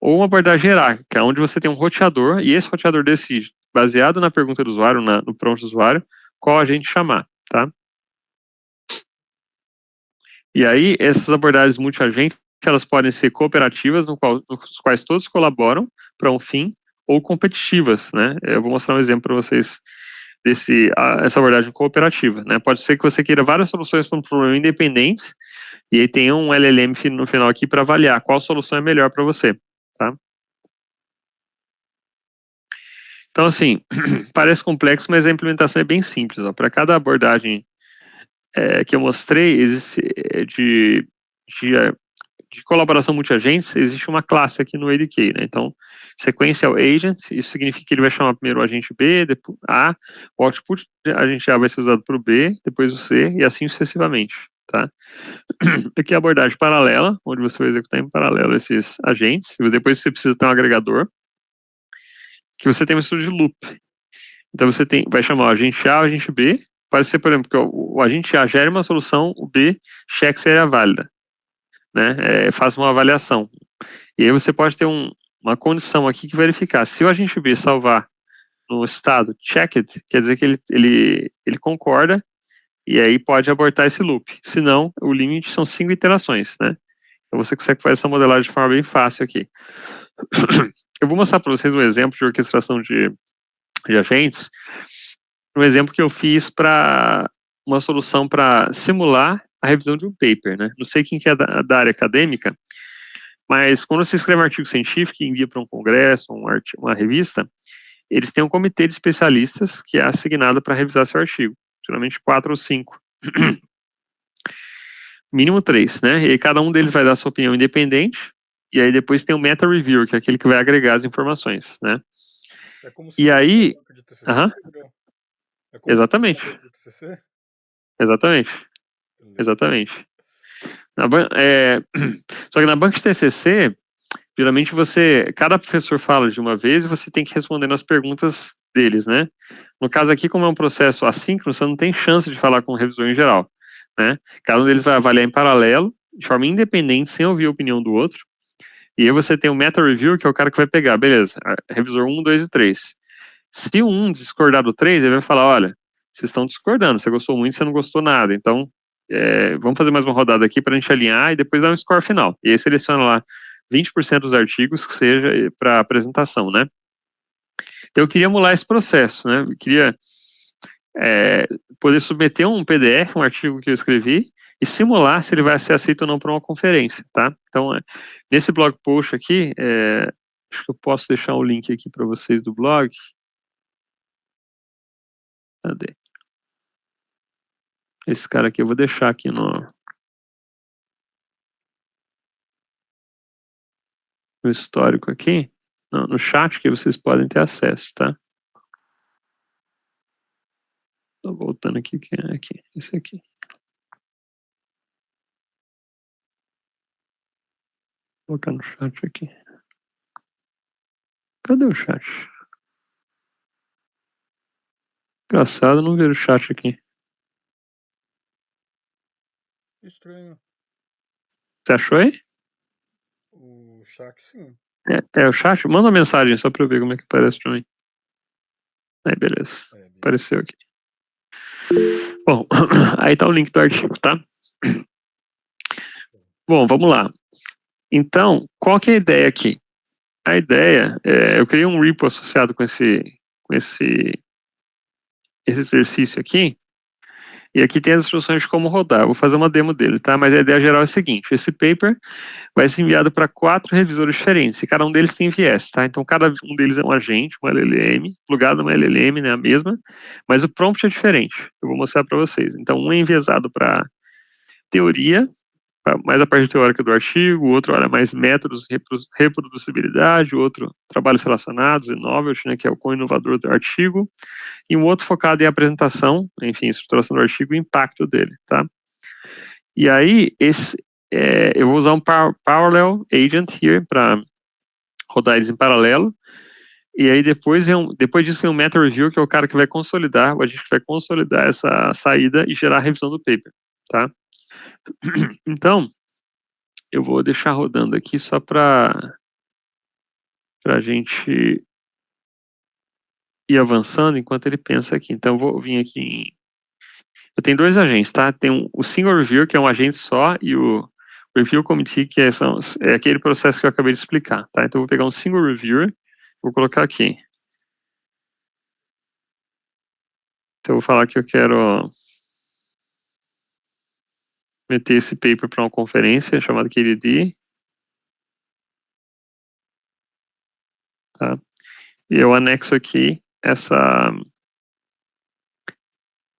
Ou uma abordagem hierárquica, onde você tem um roteador, e esse roteador decide, baseado na pergunta do usuário, no prompt do usuário, qual agente chamar, tá? E aí, essas abordagens multi-agente, elas podem ser cooperativas, nos quais todos colaboram para um fim, ou competitivas, né? Eu vou mostrar um exemplo para vocês essa abordagem cooperativa, né? Pode ser que você queira várias soluções para um problema independentes, e aí tem um LLM no final aqui para avaliar qual solução é melhor para você, tá? Então, assim, parece complexo, mas a implementação é bem simples. Para cada abordagem que eu mostrei, existe de colaboração multi-agentes, existe uma classe aqui no ADK, né? Então, sequential agent, isso significa que ele vai chamar primeiro o agente B, depois A, o output agente A vai ser usado para o B, depois o C, e assim sucessivamente, tá? Aqui é a abordagem paralela, onde você vai executar em paralelo esses agentes, e depois você precisa ter um agregador, que você tem um estudo de loop. Então você vai chamar o agente A, o agente B, pode ser, por exemplo, que o agente A gere uma solução, o B cheque se ela é válida, né? Faz uma avaliação. E aí você pode ter uma condição aqui que verificar. Se o agente B salvar no estado checked, quer dizer que ele concorda, e aí pode abortar esse loop. Se não, o limite são 5 iterações, né? Então você consegue fazer essa modelagem de forma bem fácil aqui. Eu vou mostrar para vocês um exemplo de orquestração de agentes, um exemplo que eu fiz para uma solução para simular a revisão de um paper, né? Não sei quem que é da área acadêmica, mas quando você escreve um artigo científico e envia para um congresso, uma revista, eles têm um comitê de especialistas que é assignado para revisar seu artigo, geralmente 4 ou 5. Mínimo 3, né? E aí cada um deles vai dar sua opinião independente, e aí depois tem o meta review, que é aquele que vai agregar as informações, né? É como se E fosse uma aí, banca de TCC, aham, Gabriel? É como se fosse uma exatamente, banca de TCC? exatamente, Beleza. exatamente. Só que na banca de TCC, geralmente cada professor fala de uma vez e você tem que responder nas perguntas deles, né? No caso aqui, como é um processo assíncrono, você não tem chance de falar com o revisor em geral, né? Cada um deles vai avaliar em paralelo, de forma independente, sem ouvir a opinião do outro. E aí você tem o meta review, que é o cara que vai pegar, beleza, revisor 1, 2 e 3. Se o 1 discordar do 3, ele vai falar, olha, vocês estão discordando, você gostou muito, você não gostou nada, então vamos fazer mais uma rodada aqui para a gente alinhar e depois dar um score final. E aí seleciona lá 20% dos artigos que seja para apresentação, né? Então eu queria emular esse processo, né? Eu queria poder submeter um PDF, um artigo que eu escrevi, e simular se ele vai ser aceito ou não para uma conferência, tá? Então, nesse blog post aqui, acho que eu posso deixar o link aqui para vocês do blog. Cadê? Esse cara aqui eu vou deixar aqui no histórico aqui, no chat, que vocês podem ter acesso, tá? Tô voltando aqui, que é aqui, esse aqui. Vou colocar no chat aqui. Cadê o chat? Engraçado, não ver o chat aqui. Estranho. Você achou aí? O chat, sim. É o chat? Manda uma mensagem só pra eu ver como é que aparece pra mim. Aí, beleza. Apareceu aqui. Bom, aí tá o link do artigo, tá? Bom, vamos lá. Então, qual que é a ideia aqui? A ideia eu criei um repo associado com esse exercício aqui, e aqui tem as instruções de como rodar. Eu vou fazer uma demo dele, tá? Mas a ideia geral é a seguinte: esse paper vai ser enviado para 4 revisores diferentes, e cada um deles tem viés, tá? Então, cada um deles é um agente, um LLM, plugado numa LLM, né, a mesma, mas o prompt é diferente. Eu vou mostrar para vocês. Então, um é enviesado para teoria, mais a parte teórica do artigo, o outro olha mais métodos, reproducibilidade, o outro trabalhos relacionados e novelty, né, que é o quão inovador do artigo, e um outro focado em apresentação, enfim, estruturação do artigo e impacto dele, tá? E aí, eu vou usar um parallel agent here para rodar eles em paralelo, e aí depois disso vem um meta review, que é o cara que vai consolidar, o agente que vai consolidar essa saída e gerar a revisão do paper, tá? Então, eu vou deixar rodando aqui só para a gente ir avançando enquanto ele pensa aqui. Então, eu vou vir aqui eu tenho 2 agentes, tá? Tem o single review, que é um agente só, e o review committee, que é aquele processo que eu acabei de explicar, tá? Então, eu vou pegar um single reviewer, vou colocar aqui. Então, eu vou falar que eu quero meter esse paper para uma conferência chamada KDD, tá? E eu anexo aqui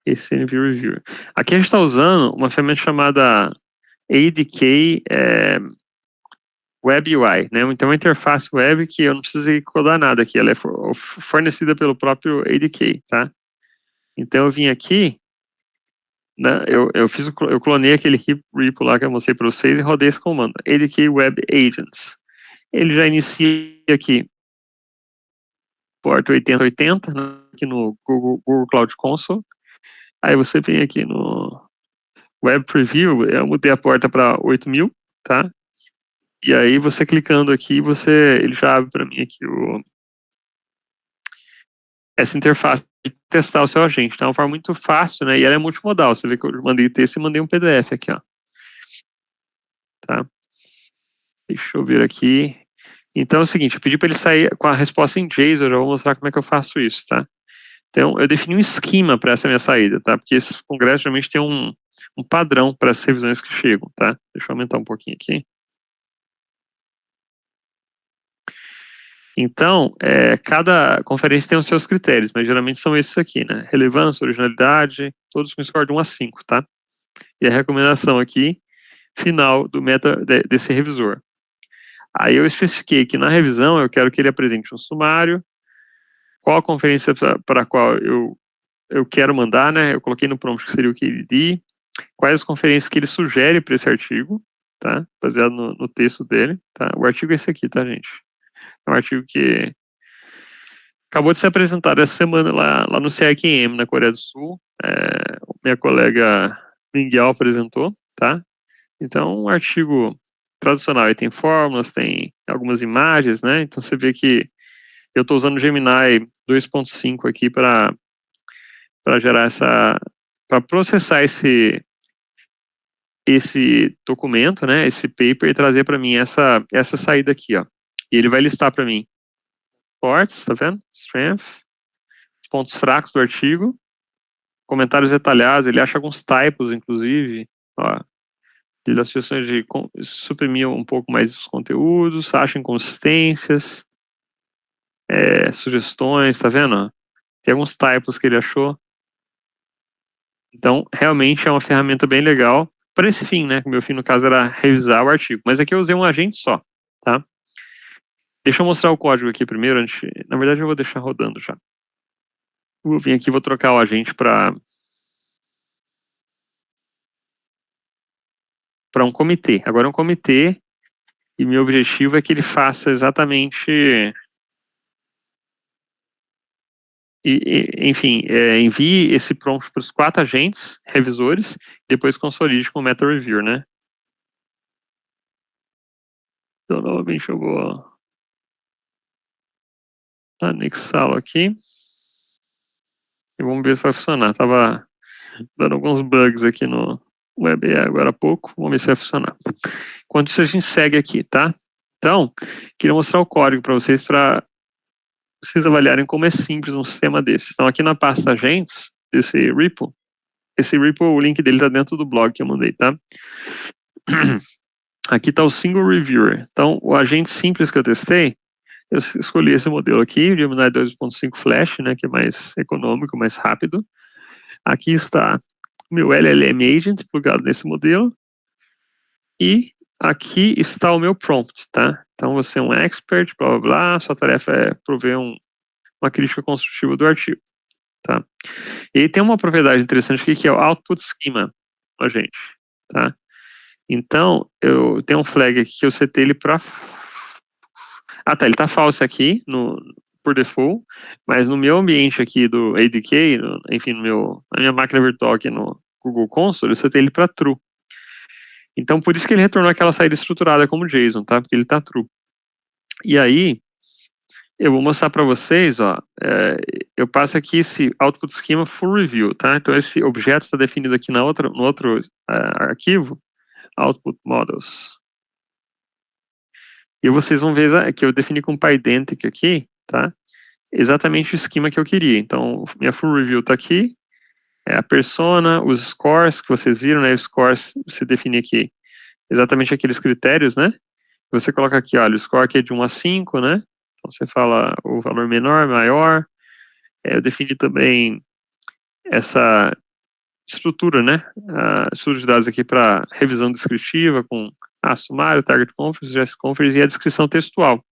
esse NV Reviewer. Aqui a gente está usando uma ferramenta chamada ADK Web UI, né? Então, uma interface web que eu não preciso codar nada aqui, ela é fornecida pelo próprio ADK, tá? Então, eu vim aqui, né, eu clonei aquele repo lá que eu mostrei para vocês e rodei esse comando, ADK Web Agents. Ele já inicia aqui, porta 8080, né, aqui no Google Cloud Console. Aí você vem aqui no Web Preview, eu mudei a porta para 8000, tá? E aí você clicando aqui, ele já abre para mim aqui essa interface de testar o seu agente. Então é uma forma muito fácil, né? E ela é multimodal. Você vê que eu mandei texto e mandei um PDF aqui, ó. Tá? Deixa eu ver aqui. Então é o seguinte, eu pedi para ele sair com a resposta em JSON, eu vou mostrar como é que eu faço isso, tá? Então eu defini um esquema para essa minha saída, tá? Porque esses congressos geralmente tem um padrão para as revisões que chegam, tá? Deixa eu aumentar um pouquinho aqui. Então, cada conferência tem os seus critérios, mas geralmente são esses aqui, né? Relevância, originalidade, todos com score de 1 a 5, tá? E a recomendação aqui final do desse revisor. Aí eu especifiquei que na revisão eu quero que ele apresente um sumário, qual a conferência para a qual eu quero mandar, né? Eu coloquei no prompt que seria o KDD, quais as conferências que ele sugere para esse artigo, tá? Baseado no texto dele, tá? O artigo é esse aqui, tá, gente? É um artigo que acabou de ser apresentado essa semana lá no CIQM, na Coreia do Sul. Minha colega Mingguel apresentou, tá? Então, um artigo tradicional, aí tem fórmulas, tem algumas imagens, né? Então, você vê que eu estou usando o Gemini 2.5 aqui para gerar para processar esse documento, né? Esse paper e trazer para mim essa saída aqui, ó. E ele vai listar para mim fortes, tá vendo? Strength, pontos fracos do artigo, comentários detalhados, ele acha alguns typos, inclusive, ó. Ele dá sugestões de suprimir um pouco mais os conteúdos, acha inconsistências, sugestões, tá vendo? Tem alguns typos que ele achou. Então, realmente é uma ferramenta bem legal para esse fim, né? O meu fim, no caso, era revisar o artigo. Mas aqui eu usei um agente só, tá? Deixa eu mostrar o código aqui primeiro. Na verdade, eu vou deixar rodando já. Vou vir aqui e vou trocar o agente para um comitê. Agora é um comitê e meu objetivo é que ele faça exatamente... enfim, envie esse prompt para os 4 agentes revisores, depois consolide com o Meta Reviewer, né? Então, novamente, eu vou anexá-lo aqui. E vamos ver se vai funcionar. Tava dando alguns bugs aqui no WebAI agora há pouco. Vamos ver se vai funcionar. Enquanto isso, a gente segue aqui, tá? Então, queria mostrar o código para vocês, para vocês avaliarem como é simples um sistema desse. Então, aqui na pasta agentes, esse repo, o link dele está dentro do blog que eu mandei, tá? Aqui está o Single Reviewer. Então, o agente simples que eu testei, eu escolhi esse modelo aqui, o Gemini 2.5 Flash, né, que é mais econômico, mais rápido. Aqui está o meu LLM Agent plugado nesse modelo. E aqui está o meu prompt, tá? Então, você é um expert, blá, blá, blá, sua tarefa é prover uma crítica construtiva do artigo, tá? E aí tem uma propriedade interessante aqui, que é o Output Schema, a gente, tá? Então, eu tenho um flag aqui que eu setei ele para... Ah, tá, ele tá false aqui, por default, mas no meu ambiente aqui do ADK, enfim, na minha máquina virtual aqui no Google Console, eu setei ele para true. Então, por isso que ele retornou aquela saída estruturada como JSON, tá? Porque ele tá true. E aí, eu vou mostrar para vocês, ó, eu passo aqui esse output schema full review, tá? Então, esse objeto está definido aqui no outro arquivo, output models. E vocês vão ver que eu defini com PyDentic aqui, tá? Exatamente o esquema que eu queria. Então, minha full review está aqui, a persona, os scores que vocês viram, né? Os scores, você define aqui exatamente aqueles critérios, né? Você coloca aqui, olha, o score aqui é de 1 a 5, né? Então, você fala o valor menor, maior. Eu defini também essa estrutura, né? A estrutura de dados aqui para revisão descritiva com sumário, target conference, JS conference e a descrição textual.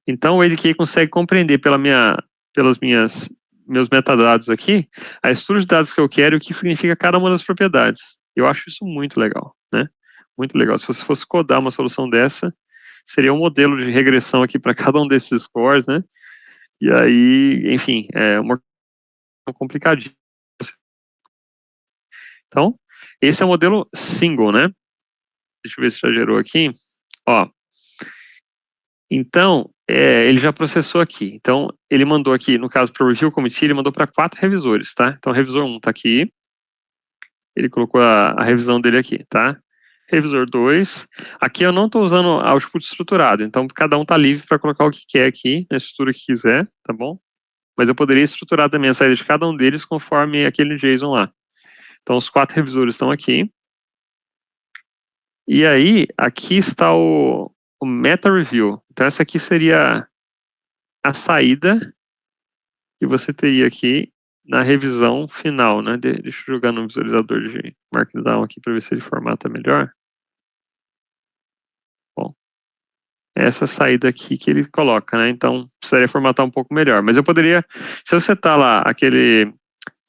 Então, o ADK consegue compreender pelos meus metadados aqui, a estrutura de dados que eu quero e o que significa cada uma das propriedades. Eu acho isso muito legal, né? Muito legal. Se você fosse codar uma solução dessa, seria um modelo de regressão aqui para cada um desses scores, né? E aí, enfim, é uma complicadinha. Então, esse é o modelo single, né? Deixa eu ver se já gerou aqui. Ó, então, ele já processou aqui. Então, ele mandou aqui, no caso, para o Review Committee, ele mandou para 4 revisores, tá? Então, revisor 1 está aqui. Ele colocou a revisão dele aqui, tá? Revisor 2. Aqui eu não estou usando output estruturado, então cada um está livre para colocar o que quer aqui, na estrutura que quiser, tá bom? Mas eu poderia estruturar também a saída de cada um deles conforme aquele JSON lá. Então, os 4 revisores estão aqui. E aí, aqui está o Meta Review. Então, essa aqui seria a saída que você teria aqui na revisão final, né? Deixa eu jogar no visualizador de Markdown aqui para ver se ele formata melhor. essa saída aqui que ele coloca, né? Então, precisaria formatar um pouco melhor. Mas eu poderia, se eu setar lá aquele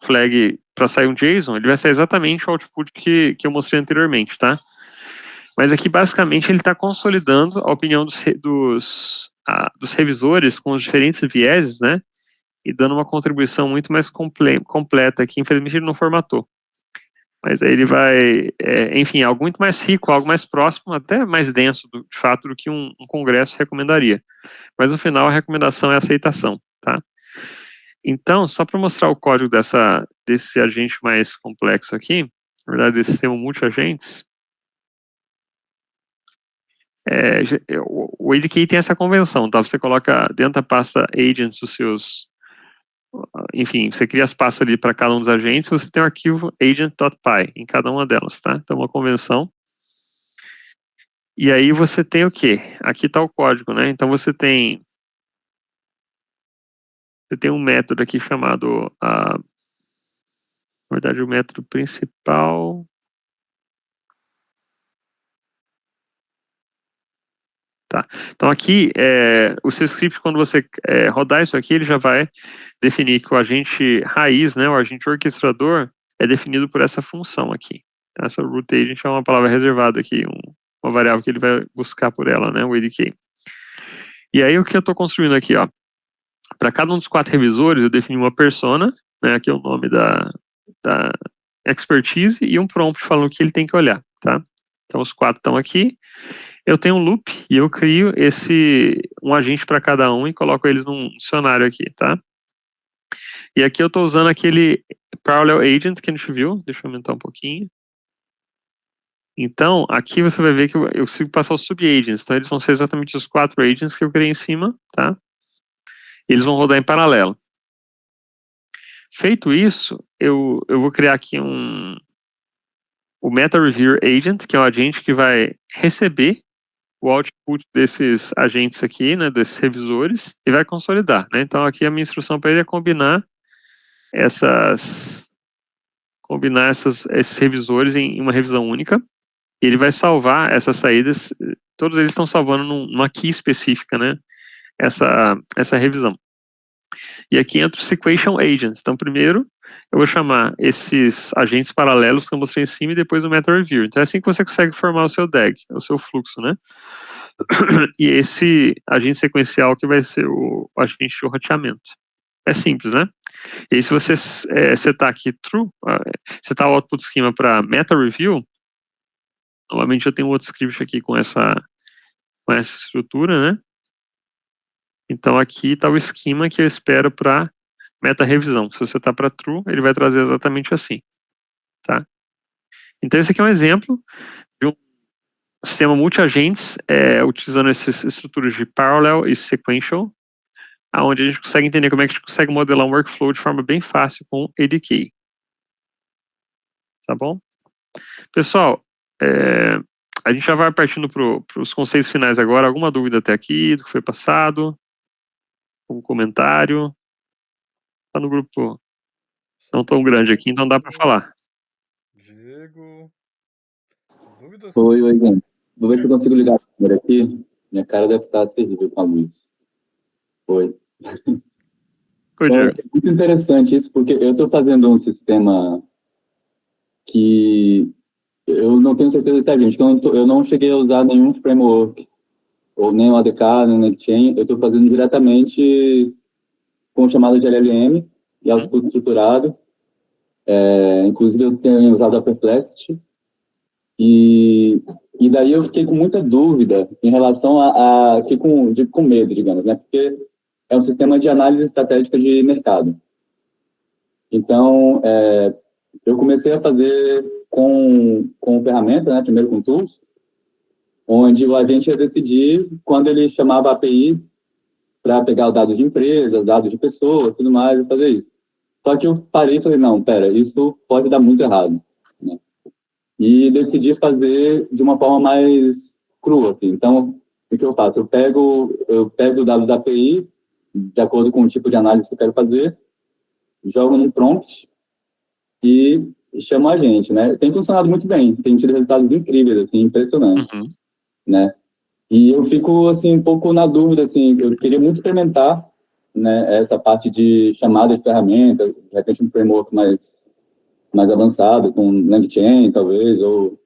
flag para sair um JSON, ele vai sair exatamente o output que eu mostrei anteriormente, tá? Mas aqui, basicamente, ele está consolidando a opinião dos revisores com os diferentes vieses, né? E dando uma contribuição muito mais completa aqui. Infelizmente, ele não formatou. Mas aí ele vai, enfim, algo muito mais rico, algo mais próximo, até mais denso, de fato, do que um congresso recomendaria. Mas no final a recomendação é a aceitação, tá? Então, só para mostrar o código desse agente mais complexo aqui, na verdade, desse sistema multi-agentes, o ADK tem essa convenção, tá? Você coloca dentro da pasta agents os seus, enfim, você cria as pastas ali para cada um dos agentes, você tem o arquivo agent.py em cada uma delas, tá? Então, uma convenção. E aí você tem o quê? Aqui está o código, né? Então você tem um método aqui chamado, na verdade, o método principal. Tá. Então aqui, o seu script, quando você rodar isso aqui, ele já vai definir que o agente raiz, né, o agente orquestrador, é definido por essa função aqui. Então, essa root agent é uma palavra reservada aqui, uma variável que ele vai buscar por ela, né, o ADK. E aí o que eu estou construindo aqui, ó, para cada um dos 4 revisores, eu defini uma persona, né, aqui é o nome da expertise, e um prompt falando o que ele tem que olhar, tá? Então os 4 estão aqui. Eu tenho um loop e eu crio um agente para cada um e coloco eles num dicionário aqui, tá? E aqui eu estou usando aquele Parallel Agent que a gente viu. Deixa eu aumentar um pouquinho. Então, aqui você vai ver que eu consigo passar os sub-agents. Então, eles vão ser exatamente os 4 agents que eu criei em cima, tá? Eles vão rodar em paralelo. Feito isso, eu vou criar aqui o Meta Reviewer Agent, que é o agente que vai receber o output desses agentes aqui, né, desses revisores, e vai consolidar, né? Então aqui a minha instrução para ele é combinar esses revisores em uma revisão única, e ele vai salvar essas saídas, todos eles estão salvando numa key específica, né, essa revisão. E aqui entra o Sequential Agent. Então primeiro eu vou chamar esses agentes paralelos que eu mostrei em cima e depois o Meta Reviewer. Então é assim que você consegue formar o seu DAG, o seu fluxo, né? E esse agente sequencial que vai ser o agente de roteamento. É simples, né? E aí se você setar aqui true, setar o output schema para meta review, novamente eu tenho outro script aqui com essa estrutura, né? Então aqui está o esquema que eu espero para meta revisão. Se você está para true, ele vai trazer exatamente assim, tá? Então esse aqui é um exemplo de um sistema multi-agentes utilizando essas estruturas de parallel e sequential, onde a gente consegue entender como é que a gente consegue modelar um workflow de forma bem fácil com ADK. Tá bom? Pessoal, a gente já vai partindo para os conceitos finais agora. Alguma dúvida até aqui do que foi passado? Um comentário? Está no grupo não tão grande aqui, então dá para falar. Diego, dúvidas? Oi, gente. Vou ver se eu consigo ligar a câmera aqui. Minha cara deve estar terrível com a luz. Oi. É muito interessante isso, porque eu estou fazendo um sistema que eu não tenho certeza se é gente, eu não cheguei a usar nenhum framework, ou nem o ADK, nem o NetChain. Eu estou fazendo diretamente com chamada de LLM e output estruturado. Inclusive, eu tenho usado a Perplexity. E daí eu fiquei com muita dúvida em relação fiquei com medo, digamos, né? Porque é um sistema de análise estratégica de mercado. Então, eu comecei a fazer com ferramenta, né? Primeiro com tools, onde o agente ia decidir quando ele chamava a API para pegar os dados de empresas, dados de pessoas, tudo mais, e fazer isso. Só que eu parei e falei, não, pera, isso pode dar muito errado, né? E decidi fazer de uma forma mais crua, assim. Então, o que eu faço? Eu pego o dado da API, de acordo com o tipo de análise que eu quero fazer, jogo num prompt e chamo a gente, né? Tem funcionado muito bem, tem tido resultados incríveis, assim, impressionantes, né? E eu fico, assim, um pouco na dúvida, assim, eu queria muito experimentar, né, essa parte de chamada de ferramenta, de repente um framework mais avançado, com LangChain, talvez, ou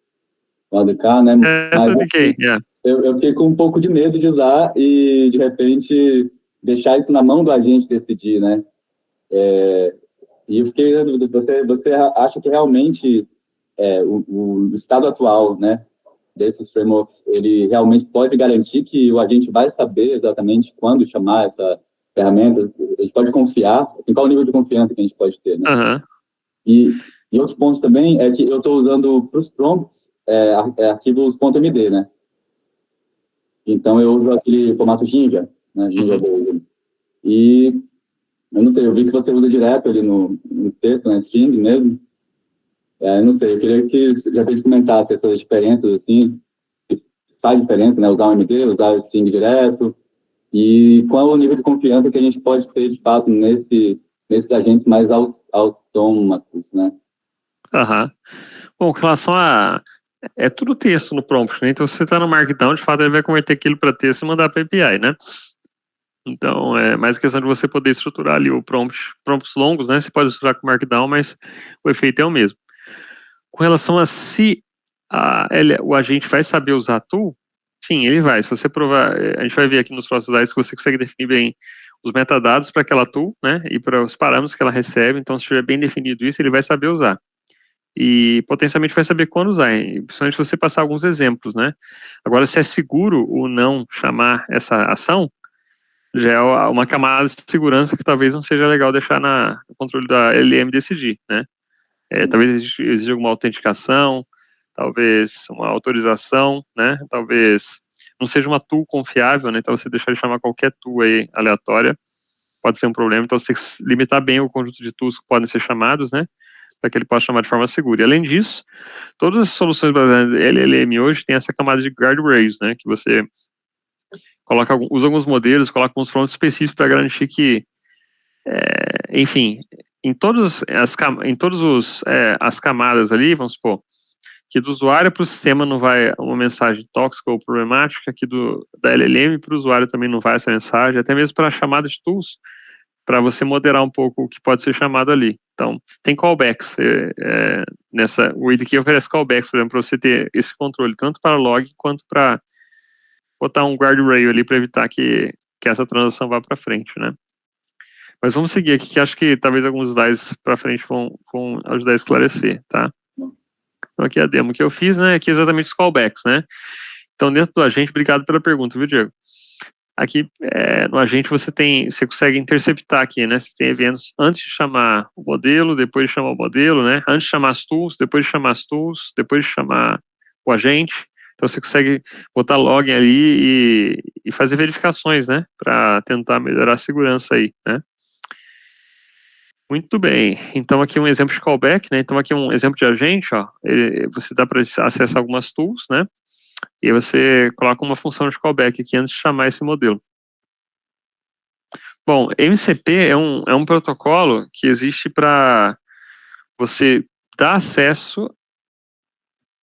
o ADK, né, Essa mas eu assim, indiquei, yeah. eu fico um pouco de medo de usar e, de repente, deixar isso na mão do agente decidir, né? E eu fiquei na dúvida, você acha que realmente o estado atual, né, desses frameworks, ele realmente pode garantir que o agente vai saber exatamente quando chamar essa ferramenta? A gente pode confiar, assim, qual o nível de confiança que a gente pode ter, né? Aham. E outro ponto também é que eu estou usando para os prompts arquivos .md, né? Então eu uso aquele formato Jinja, né? Jinja Bold. E eu não sei, eu vi que você usa direto ali no texto, na string mesmo. Não sei, eu queria que já te comentasse essas diferenças, assim, que faz diferença, né? Usar o MD, usar o string direto, e qual é o nível de confiança que a gente pode ter, de fato, nesses agentes mais autômatos, né? Aham. Bom, com relação a... É tudo texto no prompt, né? Então, se você está no Markdown, de fato, ele vai converter aquilo para texto e mandar para API, né? Então, é mais questão de você poder estruturar ali o prompts longos, né? Você pode estruturar com Markdown, mas o efeito é o mesmo. Com relação a se o agente vai saber usar a tool, sim, ele vai. Se você provar, a gente vai ver aqui nos próximos slides que você consegue definir bem os metadados para aquela tool, né? E para os parâmetros que ela recebe. Então, se tiver bem definido isso, ele vai saber usar. E potencialmente vai saber quando usar, principalmente se você passar alguns exemplos, né? Agora, se é seguro ou não chamar essa ação, já é uma camada de segurança que talvez não seja legal deixar no controle da LLM decidir, né? Talvez exija alguma autenticação, talvez uma autorização, né? Talvez não seja uma tool confiável, né? Então você deixar de chamar qualquer tool aí aleatória pode ser um problema. Então você tem que limitar bem o conjunto de tools que podem ser chamados, né? Para que ele possa chamar de forma segura. E além disso, todas as soluções baseadas em LLM hoje têm essa camada de guardrails, né? Que você usa alguns modelos, coloca alguns prompts específicos para garantir que, enfim, em todas as camadas ali, vamos supor, que do usuário para o sistema não vai uma mensagem tóxica ou problemática, que da LLM para o usuário também não vai essa mensagem, até mesmo para a chamada de tools, para você moderar um pouco o que pode ser chamado ali. Então, tem callbacks. O IDK oferece callbacks, por exemplo, para você ter esse controle, tanto para log quanto para botar um guardrail ali para evitar que essa transação vá para frente, né? Mas vamos seguir aqui, que acho que talvez alguns slides para frente vão ajudar a esclarecer, tá? Então aqui a demo que eu fiz, né? Aqui exatamente os callbacks, né? Então dentro do agente, obrigado pela pergunta, viu, Diego? Aqui no agente você consegue interceptar aqui, né? Você tem eventos antes de chamar o modelo, depois de chamar o modelo, né? Antes de chamar as tools, depois de chamar as tools, depois de chamar o agente. Então você consegue botar login ali e fazer verificações, né? Para tentar melhorar a segurança aí, né? Muito bem. Então aqui um exemplo de callback, né? Então aqui um exemplo de agente, ó. Você dá para acessar algumas tools, né? E aí você coloca uma função de callback aqui antes de chamar esse modelo. Bom, MCP é um protocolo que existe para você dar acesso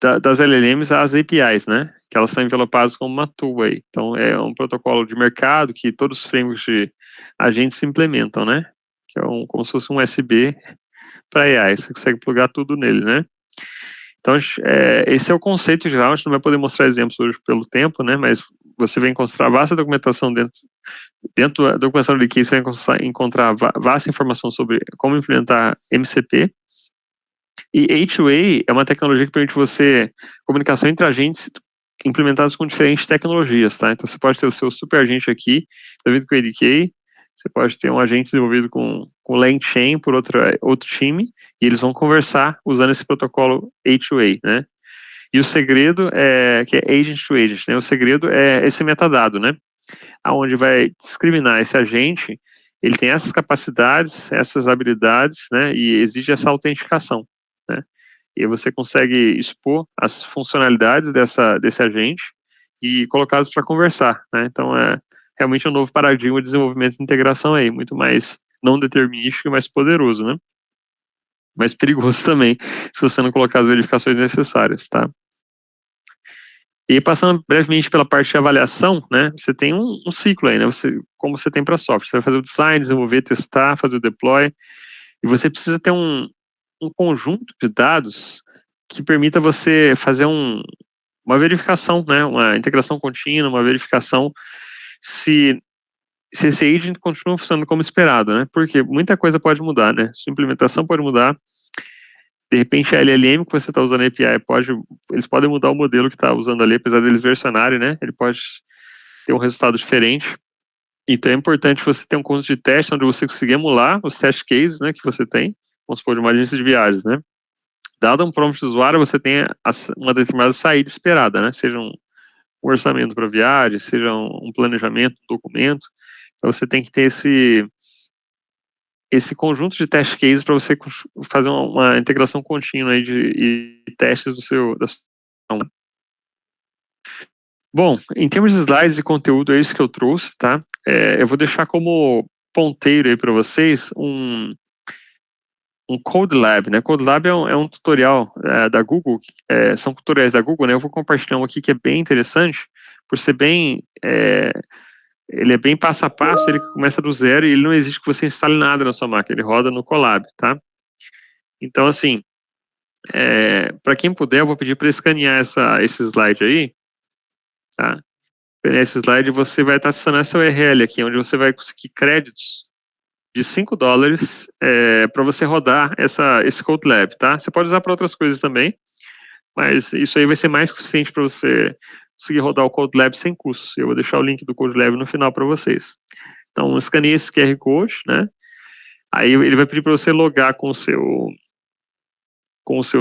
das LLMs às APIs, né? Que elas são envelopadas como uma tool aí. Então é um protocolo de mercado que todos os frameworks de agentes implementam, né? Que é como se fosse um USB para AI, você consegue plugar tudo nele, né? Então, esse é o conceito geral, a gente não vai poder mostrar exemplos hoje pelo tempo, né? Mas você vai encontrar vasta documentação dentro da documentação do IDK, você vai encontrar vasta informação sobre como implementar MCP. E A2A é uma tecnologia que permite você comunicação entre agentes implementados com diferentes tecnologias, tá? Então, você pode ter o seu super agente aqui, desenvolvido com ADK, você pode ter um agente desenvolvido com LangChain por outro time, e eles vão conversar usando esse protocolo A2A, né? E o segredo que é agent to agent, né? O segredo é esse metadado, né? Aonde vai discriminar esse agente, ele tem essas capacidades, essas habilidades, né? E exige essa autenticação, né? E aí você consegue expor as funcionalidades desse agente e colocá-los para conversar, né? Então, realmente um novo paradigma de desenvolvimento e integração aí, muito mais não determinístico e mais poderoso, né? Mais perigoso também, se você não colocar as verificações necessárias, tá? E passando brevemente pela parte de avaliação, né, você tem um ciclo aí, né, como você tem para software. Você vai fazer o design, desenvolver, testar, fazer o deploy, e você precisa ter um conjunto de dados que permita você fazer uma verificação, né, uma integração contínua, uma verificação se esse agent continua funcionando como esperado, né, porque muita coisa pode mudar, né, sua implementação pode mudar, de repente a LLM que você está usando a API eles podem mudar o modelo que está usando ali, apesar deles versionarem, né, ele pode ter um resultado diferente. Então é importante você ter um conjunto de testes onde você conseguir emular os test cases, né, que você tem, vamos supor, de uma agência de viagens, né. Dado um prompt do usuário, você tem uma determinada saída esperada, né, seja um orçamento para viagem, seja um planejamento, um documento. Então você tem que ter esse conjunto de test cases para você fazer uma integração contínua aí de testes da sua. Bom, em termos de slides e conteúdo, é isso que eu trouxe, tá? Eu vou deixar como ponteiro aí para vocês um Code Lab, né? Code Lab é um tutorial da Google, são tutoriais da Google, né? Eu vou compartilhar um aqui que é bem interessante, por ser bem, ele é bem passo a passo, ele começa do zero e ele não exige que você instale nada na sua máquina, ele roda no Colab, tá? Então, assim, para quem puder, eu vou pedir para escanear esse slide aí, tá? Nesse slide você vai estar acessando essa URL aqui, onde você vai conseguir créditos de $5 para você rodar esse Code Lab, tá? Você pode usar para outras coisas também, mas isso aí vai ser mais que suficiente para você conseguir rodar o Code Lab sem custos. Eu vou deixar o link do Code Lab no final para vocês. Então, escaneie esse QR Code, né? Aí ele vai pedir para você logar com o seu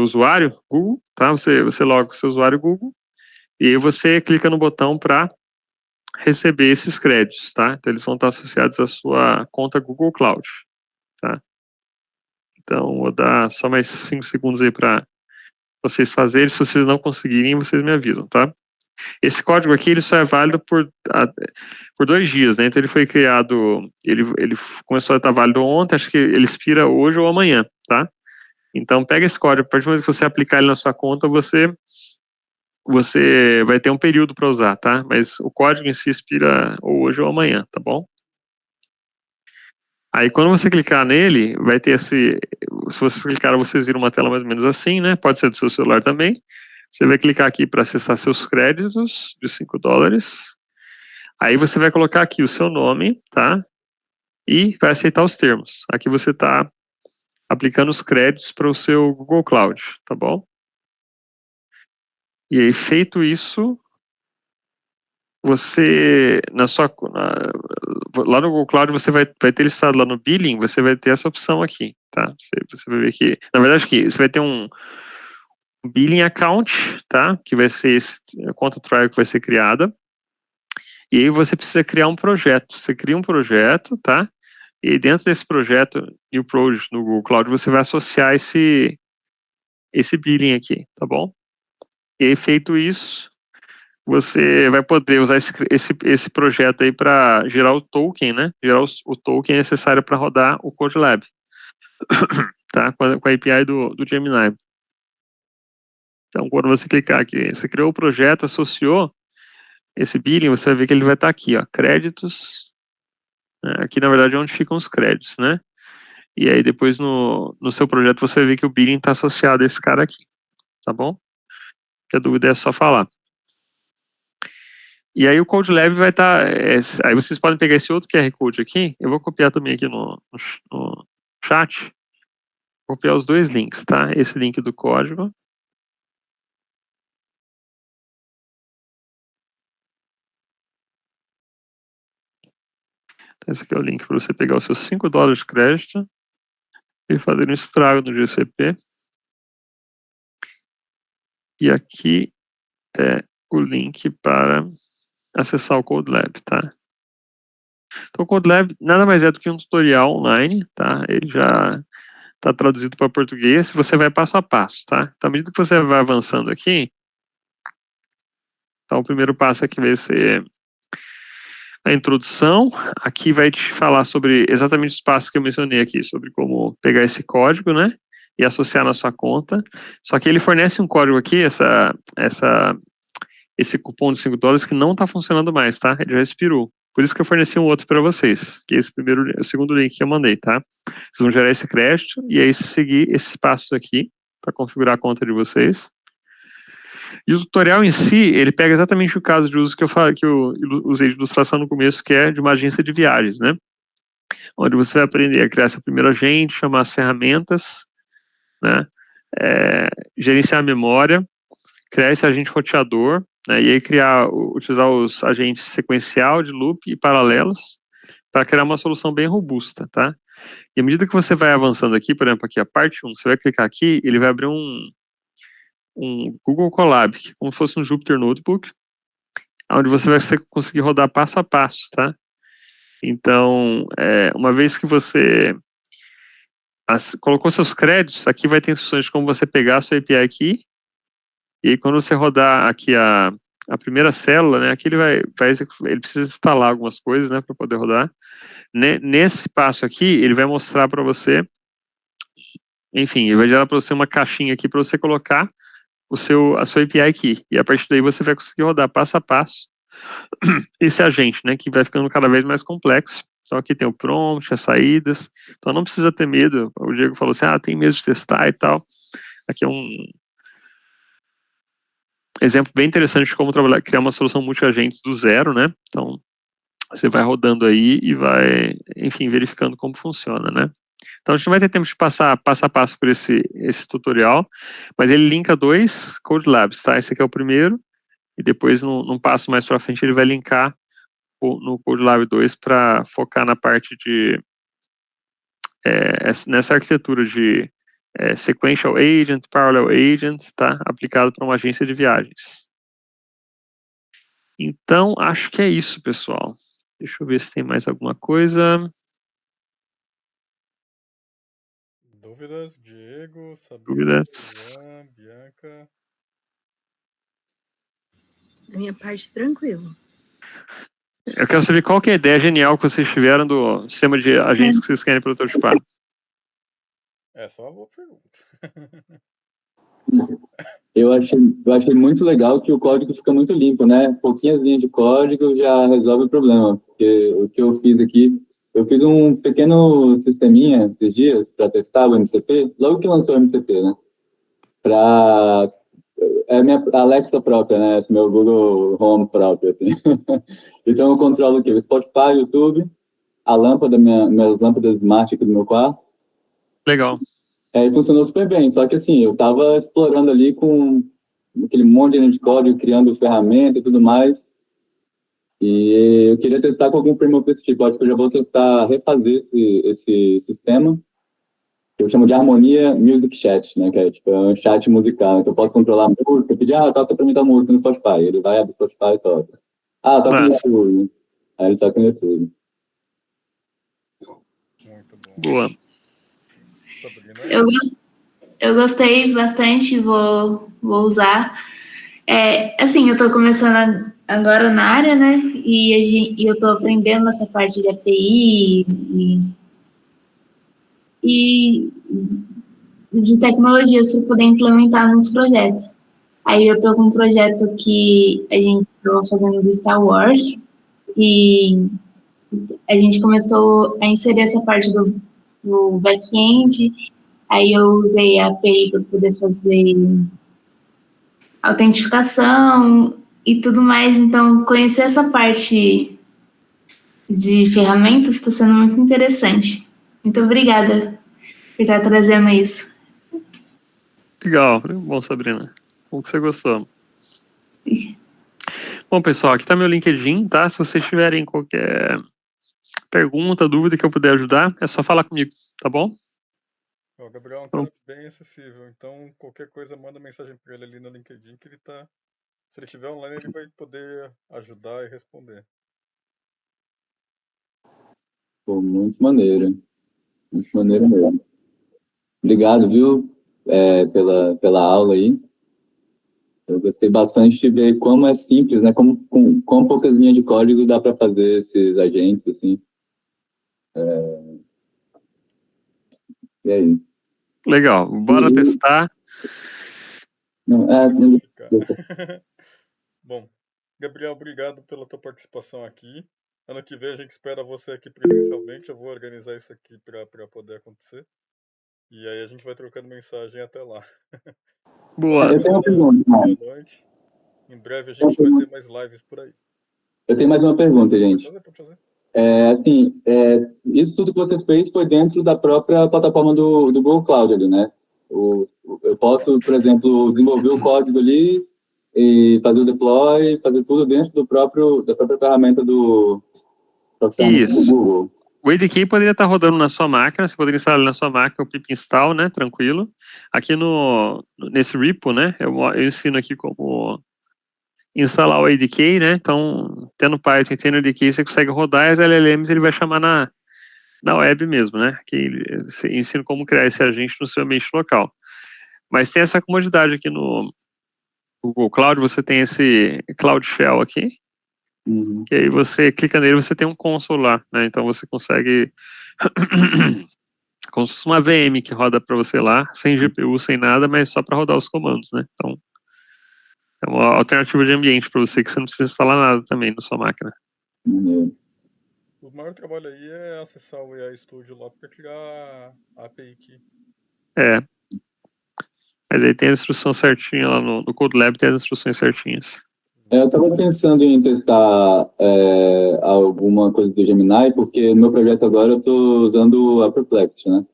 usuário Google, tá? Você loga com o seu usuário Google e aí você clica no botão para receber esses créditos, tá? Então, eles vão estar associados à sua conta Google Cloud, tá? Então, vou dar só mais 5 segundos aí para vocês fazerem. Se vocês não conseguirem, vocês me avisam, tá? Esse código aqui, ele só é válido por 2 dias, né? Então, ele foi criado, ele começou a estar válido ontem, acho que ele expira hoje ou amanhã, tá? Então, pega esse código, a partir do momento que você aplicar ele na sua conta, você vai ter um período para usar, tá? Mas o código em si expira ou hoje ou amanhã, tá bom? Aí, quando você clicar nele, vai ter se vocês clicaram, vocês viram uma tela mais ou menos assim, né? Pode ser do seu celular também. Você vai clicar aqui para acessar seus créditos de $5. Aí você vai colocar aqui o seu nome, tá? E vai aceitar os termos. Aqui você está aplicando os créditos para o seu Google Cloud, tá bom? E aí, feito isso, você, lá no Google Cloud, você vai ter listado lá no Billing, você vai ter essa opção aqui, tá? Você vai ver que, na verdade, aqui, você vai ter um Billing Account, tá? Que vai ser a conta trial que vai ser criada. E aí você precisa criar um projeto. Você cria um projeto, tá? E dentro desse projeto, New Project no Google Cloud, você vai associar esse billing aqui, tá bom? E aí, feito isso, você vai poder usar esse projeto aí para gerar o token, né? Gerar o token necessário para rodar o Code Lab, tá? Com a API do Gemini. Então, quando você clicar aqui, você criou o projeto, associou esse billing, você vai ver que ele vai estar aqui, ó, créditos. Aqui, na verdade, é onde ficam os créditos, né? E aí, depois, no seu projeto, você vai ver que o billing está associado a esse cara aqui, tá bom? Que a dúvida é só falar. E aí o Code Lab vai estar... aí vocês podem pegar esse outro QR Code aqui, eu vou copiar também aqui no chat, vou copiar os 2 links, tá? Esse link do código. Então, esse aqui é o link para você pegar os seus $5 de crédito e fazer um estrago no GCP. E aqui é o link para acessar o Code Lab, tá? Então, o Code Lab nada mais é do que um tutorial online, tá? Ele já está traduzido para português, você vai passo a passo, tá? Então, à medida que você vai avançando aqui, então o primeiro passo aqui vai ser a introdução. Aqui vai te falar sobre exatamente os passos que eu mencionei aqui, sobre como pegar esse código, né? E associar na sua conta. Só que ele fornece um código aqui, esse cupom de $5 que não está funcionando mais, tá? Ele já expirou. Por isso que eu forneci um outro para vocês, que é o segundo link que eu mandei, tá? Vocês vão gerar esse crédito e aí seguir esses passos aqui para configurar a conta de vocês. E o tutorial em si, ele pega exatamente o caso de uso que eu usei de ilustração no começo, que é de uma agência de viagens, né? Onde você vai aprender a criar seu primeiro agente, chamar as ferramentas, né? Gerenciar a memória, criar esse agente roteador, né? E aí utilizar os agentes sequencial, de loop e paralelos para criar uma solução bem robusta, tá? E à medida que você vai avançando aqui, por exemplo, aqui a parte 1, você vai clicar aqui, ele vai abrir um Google Colab, como se fosse um Jupyter Notebook, onde você vai conseguir rodar passo a passo, tá? Então, uma vez que você colocou seus créditos, aqui vai ter instruções de como você pegar a sua API Key, e aí quando você rodar aqui a primeira célula, né, aqui ele precisa instalar algumas coisas, né, para poder rodar. Nesse passo aqui, ele vai mostrar para você, enfim, ele vai gerar para você uma caixinha aqui para você colocar a sua API Key, e a partir daí você vai conseguir rodar passo a passo esse agente, né, que vai ficando cada vez mais complexo. Então aqui tem o prompt, as saídas, então não precisa ter medo. O Diego falou assim, tem medo de testar e tal. Aqui é um exemplo bem interessante de como criar uma solução multi-agentes do zero, né, então você vai rodando aí e vai, enfim, verificando como funciona, né. Então a gente não vai ter tempo de passar passo a passo por esse tutorial, mas ele linka 2 Code Labs, tá? Esse aqui é o primeiro, e depois num passo mais para frente ele vai linkar no Code Lab 2 para focar na parte de nessa arquitetura de Sequential Agent, Parallel Agent, tá? Aplicado para uma agência de viagens. Então, acho que é isso, pessoal. Deixa eu ver se tem mais alguma coisa. Dúvidas, Diego, Sabrina, Dúvidas? Jean, Bianca? Da minha parte, tranquilo. Eu quero saber qual que é a ideia genial que vocês tiveram do sistema de agentes que vocês querem prototipar. Essa é uma boa pergunta. Eu achei muito legal que o código fica muito limpo, né? Pouquinhas linhas de código já resolve o problema. Porque o que eu fiz aqui, eu fiz um pequeno sisteminha esses dias para testar o MCP, logo que lançou o MCP, né? É a minha Alexa própria, né? Esse meu Google Home próprio, assim. Então eu controlo o quê? O Spotify, o YouTube, a lâmpada, minhas lâmpadas smart aqui do meu quarto. Legal. E funcionou super bem, só que assim, eu estava explorando ali com aquele monte de linha de código, criando ferramenta e tudo mais, e eu queria testar com algum framework desse tipo. Acho que eu já vou refazer esse sistema, que eu chamo de Harmonia Music Chat, né, que é tipo um chat musical, então eu posso controlar a música, pedir, toca pra mim tal música no Spotify, ele vai abrir o Spotify e toca. Toca no YouTube, aí ele toca no YouTube. Muito bom. Boa. Sabrina? Eu gostei bastante, vou usar. Assim, eu estou começando agora na área, né? E eu estou aprendendo essa parte de API e de tecnologias para poder implementar nos projetos. Aí eu estou com um projeto que a gente estava fazendo do Star Wars e a gente começou a inserir essa parte do back-end. Aí eu usei a API para poder fazer autentificação e tudo mais. Então, conhecer essa parte de ferramentas está sendo muito interessante. Muito obrigada por estar trazendo isso. Legal. Bom, Sabrina. Como que você gostou? Bom, pessoal, aqui está meu LinkedIn, tá? Se vocês tiverem qualquer pergunta, dúvida que eu puder ajudar, é só falar comigo, tá bom? O Gabriel é um cara bem acessível, então qualquer coisa manda mensagem para ele ali no LinkedIn que ele tá. Se ele estiver online, ele vai poder ajudar e responder. Pô, muito maneiro. Muito maneiro mesmo. Obrigado, viu, pela aula aí. Eu gostei bastante de ver como é simples, né? Com poucas linhas de código dá para fazer esses agentes, assim. E aí? Legal. Bora testar. Não, Bom, Gabriel, obrigado pela tua participação aqui. Ano que vem a gente espera você aqui presencialmente. Eu vou organizar isso aqui para poder acontecer. E aí a gente vai trocando mensagem até lá. Boa. Eu tenho uma pergunta, Boa Marcos. noite. Em breve a gente vai ter mais lives por aí. Eu tenho mais uma pergunta, Pode gente. fazer, pode fazer. Assim, isso tudo que você fez foi dentro da própria plataforma do Google Cloud ali, né? Eu posso, por exemplo, desenvolver o código ali e fazer o deploy, fazer tudo dentro da própria ferramenta do Isso. Google. O ADK poderia estar rodando na sua máquina, você poderia instalar na sua máquina o pip install, né, tranquilo. Aqui nesse repo, né, eu ensino aqui como instalar o ADK, né, então, tendo Python e tendo ADK, você consegue rodar as LLMs, ele vai chamar na web mesmo, né, que você ensina como criar esse agente no seu ambiente local. Mas tem essa comodidade aqui no Google Cloud, você tem esse Cloud Shell aqui, que aí você clica nele, você tem um console lá, né? Então você consegue como se fosse uma VM que roda para você lá, sem GPU, sem nada, mas só para rodar os comandos, né? Então é uma alternativa de ambiente para você que você não precisa instalar nada também na sua máquina. O maior trabalho aí é acessar o AI Studio lá para criar a API Key. Mas aí tem a instrução certinha lá no CodeLab, tem as instruções certinhas. Eu estava pensando em testar alguma coisa do Gemini, porque no meu projeto agora eu estou usando a Perplexity, né?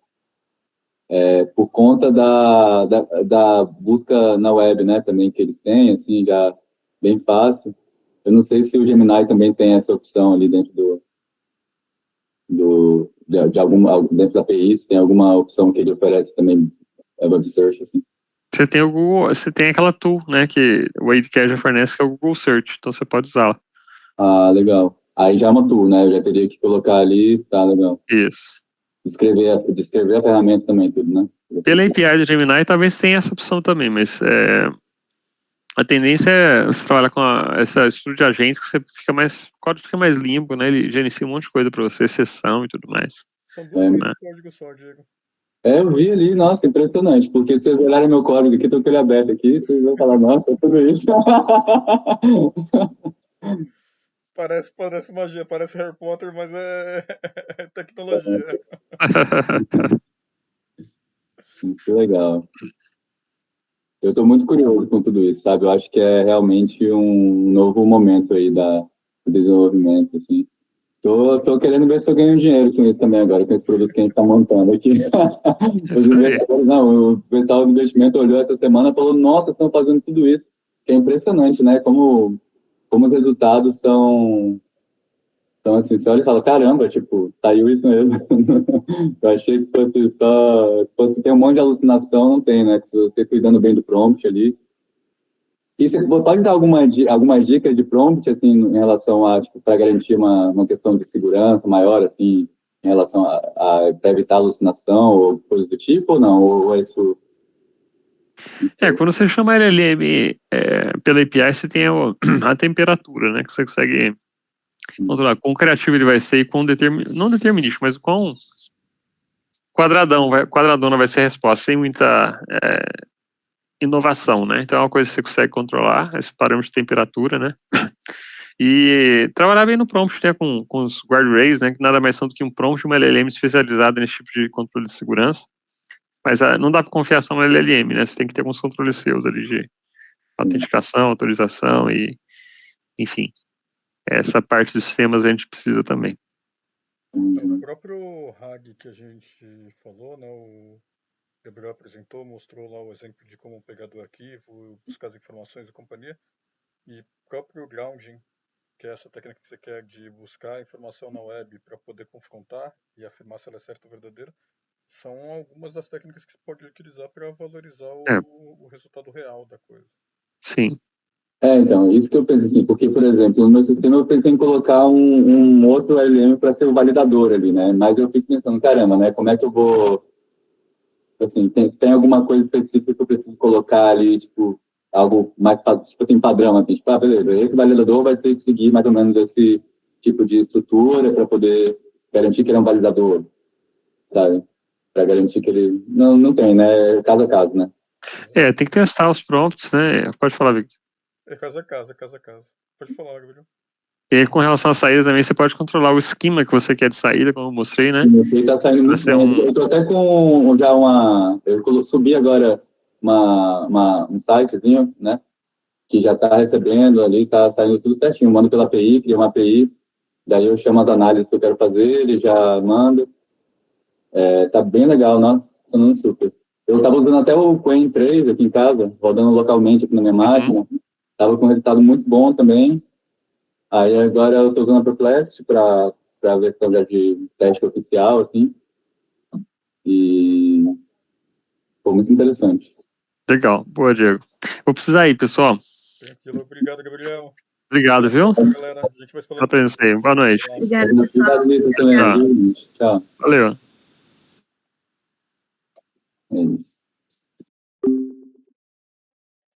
Por conta da busca na web, né? Também que eles têm, assim, já bem fácil. Eu não sei se o Gemini também tem essa opção ali dentro dentro da API, se tem alguma opção que ele oferece também, web search, assim. Você tem o Google, você tem aquela tool, né, que o ADK já fornece, que é o Google Search, então você pode usá-la. Ah, legal. Aí já é uma tool, né? Eu já teria que colocar ali, tá legal. Isso. Descrever a ferramenta também, tudo, né? Pela API do Gemini, talvez tenha essa opção também, mas a tendência é você trabalhar com essa estrutura de agentes que o código fica mais limpo, né? Ele gerencia um monte de coisa para você, sessão e tudo mais. São duas linhas de código só, Diego. Eu vi ali, nossa, impressionante, porque se vocês olharem meu código aqui, tô com ele aberto aqui, vocês vão falar, nossa, é tudo isso. Parece magia, parece Harry Potter, mas é tecnologia. Muito legal. Eu estou muito curioso com tudo isso, sabe? Eu acho que é realmente um novo momento aí do desenvolvimento, assim. Tô querendo ver se eu ganho dinheiro com isso também agora, com esse produto que a gente está montando aqui. Os investidores, o pessoal do investimento olhou essa semana e falou, nossa, estão fazendo tudo isso. Que é impressionante, né? Como os resultados são assim, você olha e fala, caramba, tipo, saiu isso mesmo. Eu achei que fosse ter um monte de alucinação, não tem, né? Se você cuidando bem do prompt ali. E você pode dar algumas dicas de prompt, assim, em relação a, tipo, para garantir uma questão de segurança maior, assim, em relação para evitar alucinação ou coisas do tipo, ou não? Ou é isso... Quando você chama LLM pela API, você tem a temperatura, né? Que você consegue controlar quão criativo ele vai ser e quão não determinístico, mas quão quadradona vai ser a resposta, sem muita inovação, né? Então é uma coisa que você consegue controlar, esse parâmetro de temperatura, né? E trabalhar bem no prompt, né? Com os guardrails, né? Que nada mais são do que um prompt e uma LLM especializada nesse tipo de controle de segurança. Mas não dá para confiar só no LLM, né? Você tem que ter alguns controles seus ali de autenticação, autorização e, enfim, essa parte de sistemas a gente precisa também. O próprio RAG que a gente falou, né? O Gabriel apresentou, mostrou lá o exemplo de como pegar do arquivo, buscar as informações da companhia. E próprio grounding, que é essa técnica que você quer de buscar informação na web para poder confrontar e afirmar se ela é certa ou verdadeira, são algumas das técnicas que você pode utilizar para valorizar o resultado real da coisa. Sim. Então, isso que eu pensei, assim, porque, por exemplo, no meu sistema eu pensei em colocar um outro LLM para ser o validador ali, né? Mas eu fico pensando, caramba, né? Como é que eu vou... Assim, tem alguma coisa específica que eu preciso colocar ali, tipo, algo mais, tipo assim, padrão, assim, tipo, beleza, esse validador vai ter que seguir mais ou menos esse tipo de estrutura para poder garantir que ele é um validador, sabe? Para garantir que ele... Não tem, né? Caso a caso, né? Tem que testar os prompts, né? Pode falar, Victor. É casa a casa, casa a casa. Pode falar, Gabriel. E aí, com relação à saída também, você pode controlar o esquema que você quer de saída, como eu mostrei, né? Ele tá saindo muito Vai ser bem. Eu tô até com já eu subi agora um sitezinho, né? Que já tá recebendo ali, tá saindo tudo certinho. Mando pela API, cria uma API, daí eu chamo as análises que eu quero fazer, ele já manda. Tá bem legal, nossa, funcionando super. Eu tava usando até o Qwen 3 aqui em casa, rodando localmente aqui na minha máquina. Tava com um resultado muito bom também. Aí agora eu tô usando a Perplexity para a versão de teste oficial, assim. E foi muito interessante. Legal. Boa, Diego. Vou precisar ir, pessoal. Tranquilo. Obrigado, Gabriel. Obrigado, viu? Galera, a gente vai se Pela falando. presença aí. Boa noite. Obrigada, Obrigado, Vitor, também. Tchau. Valeu. É isso.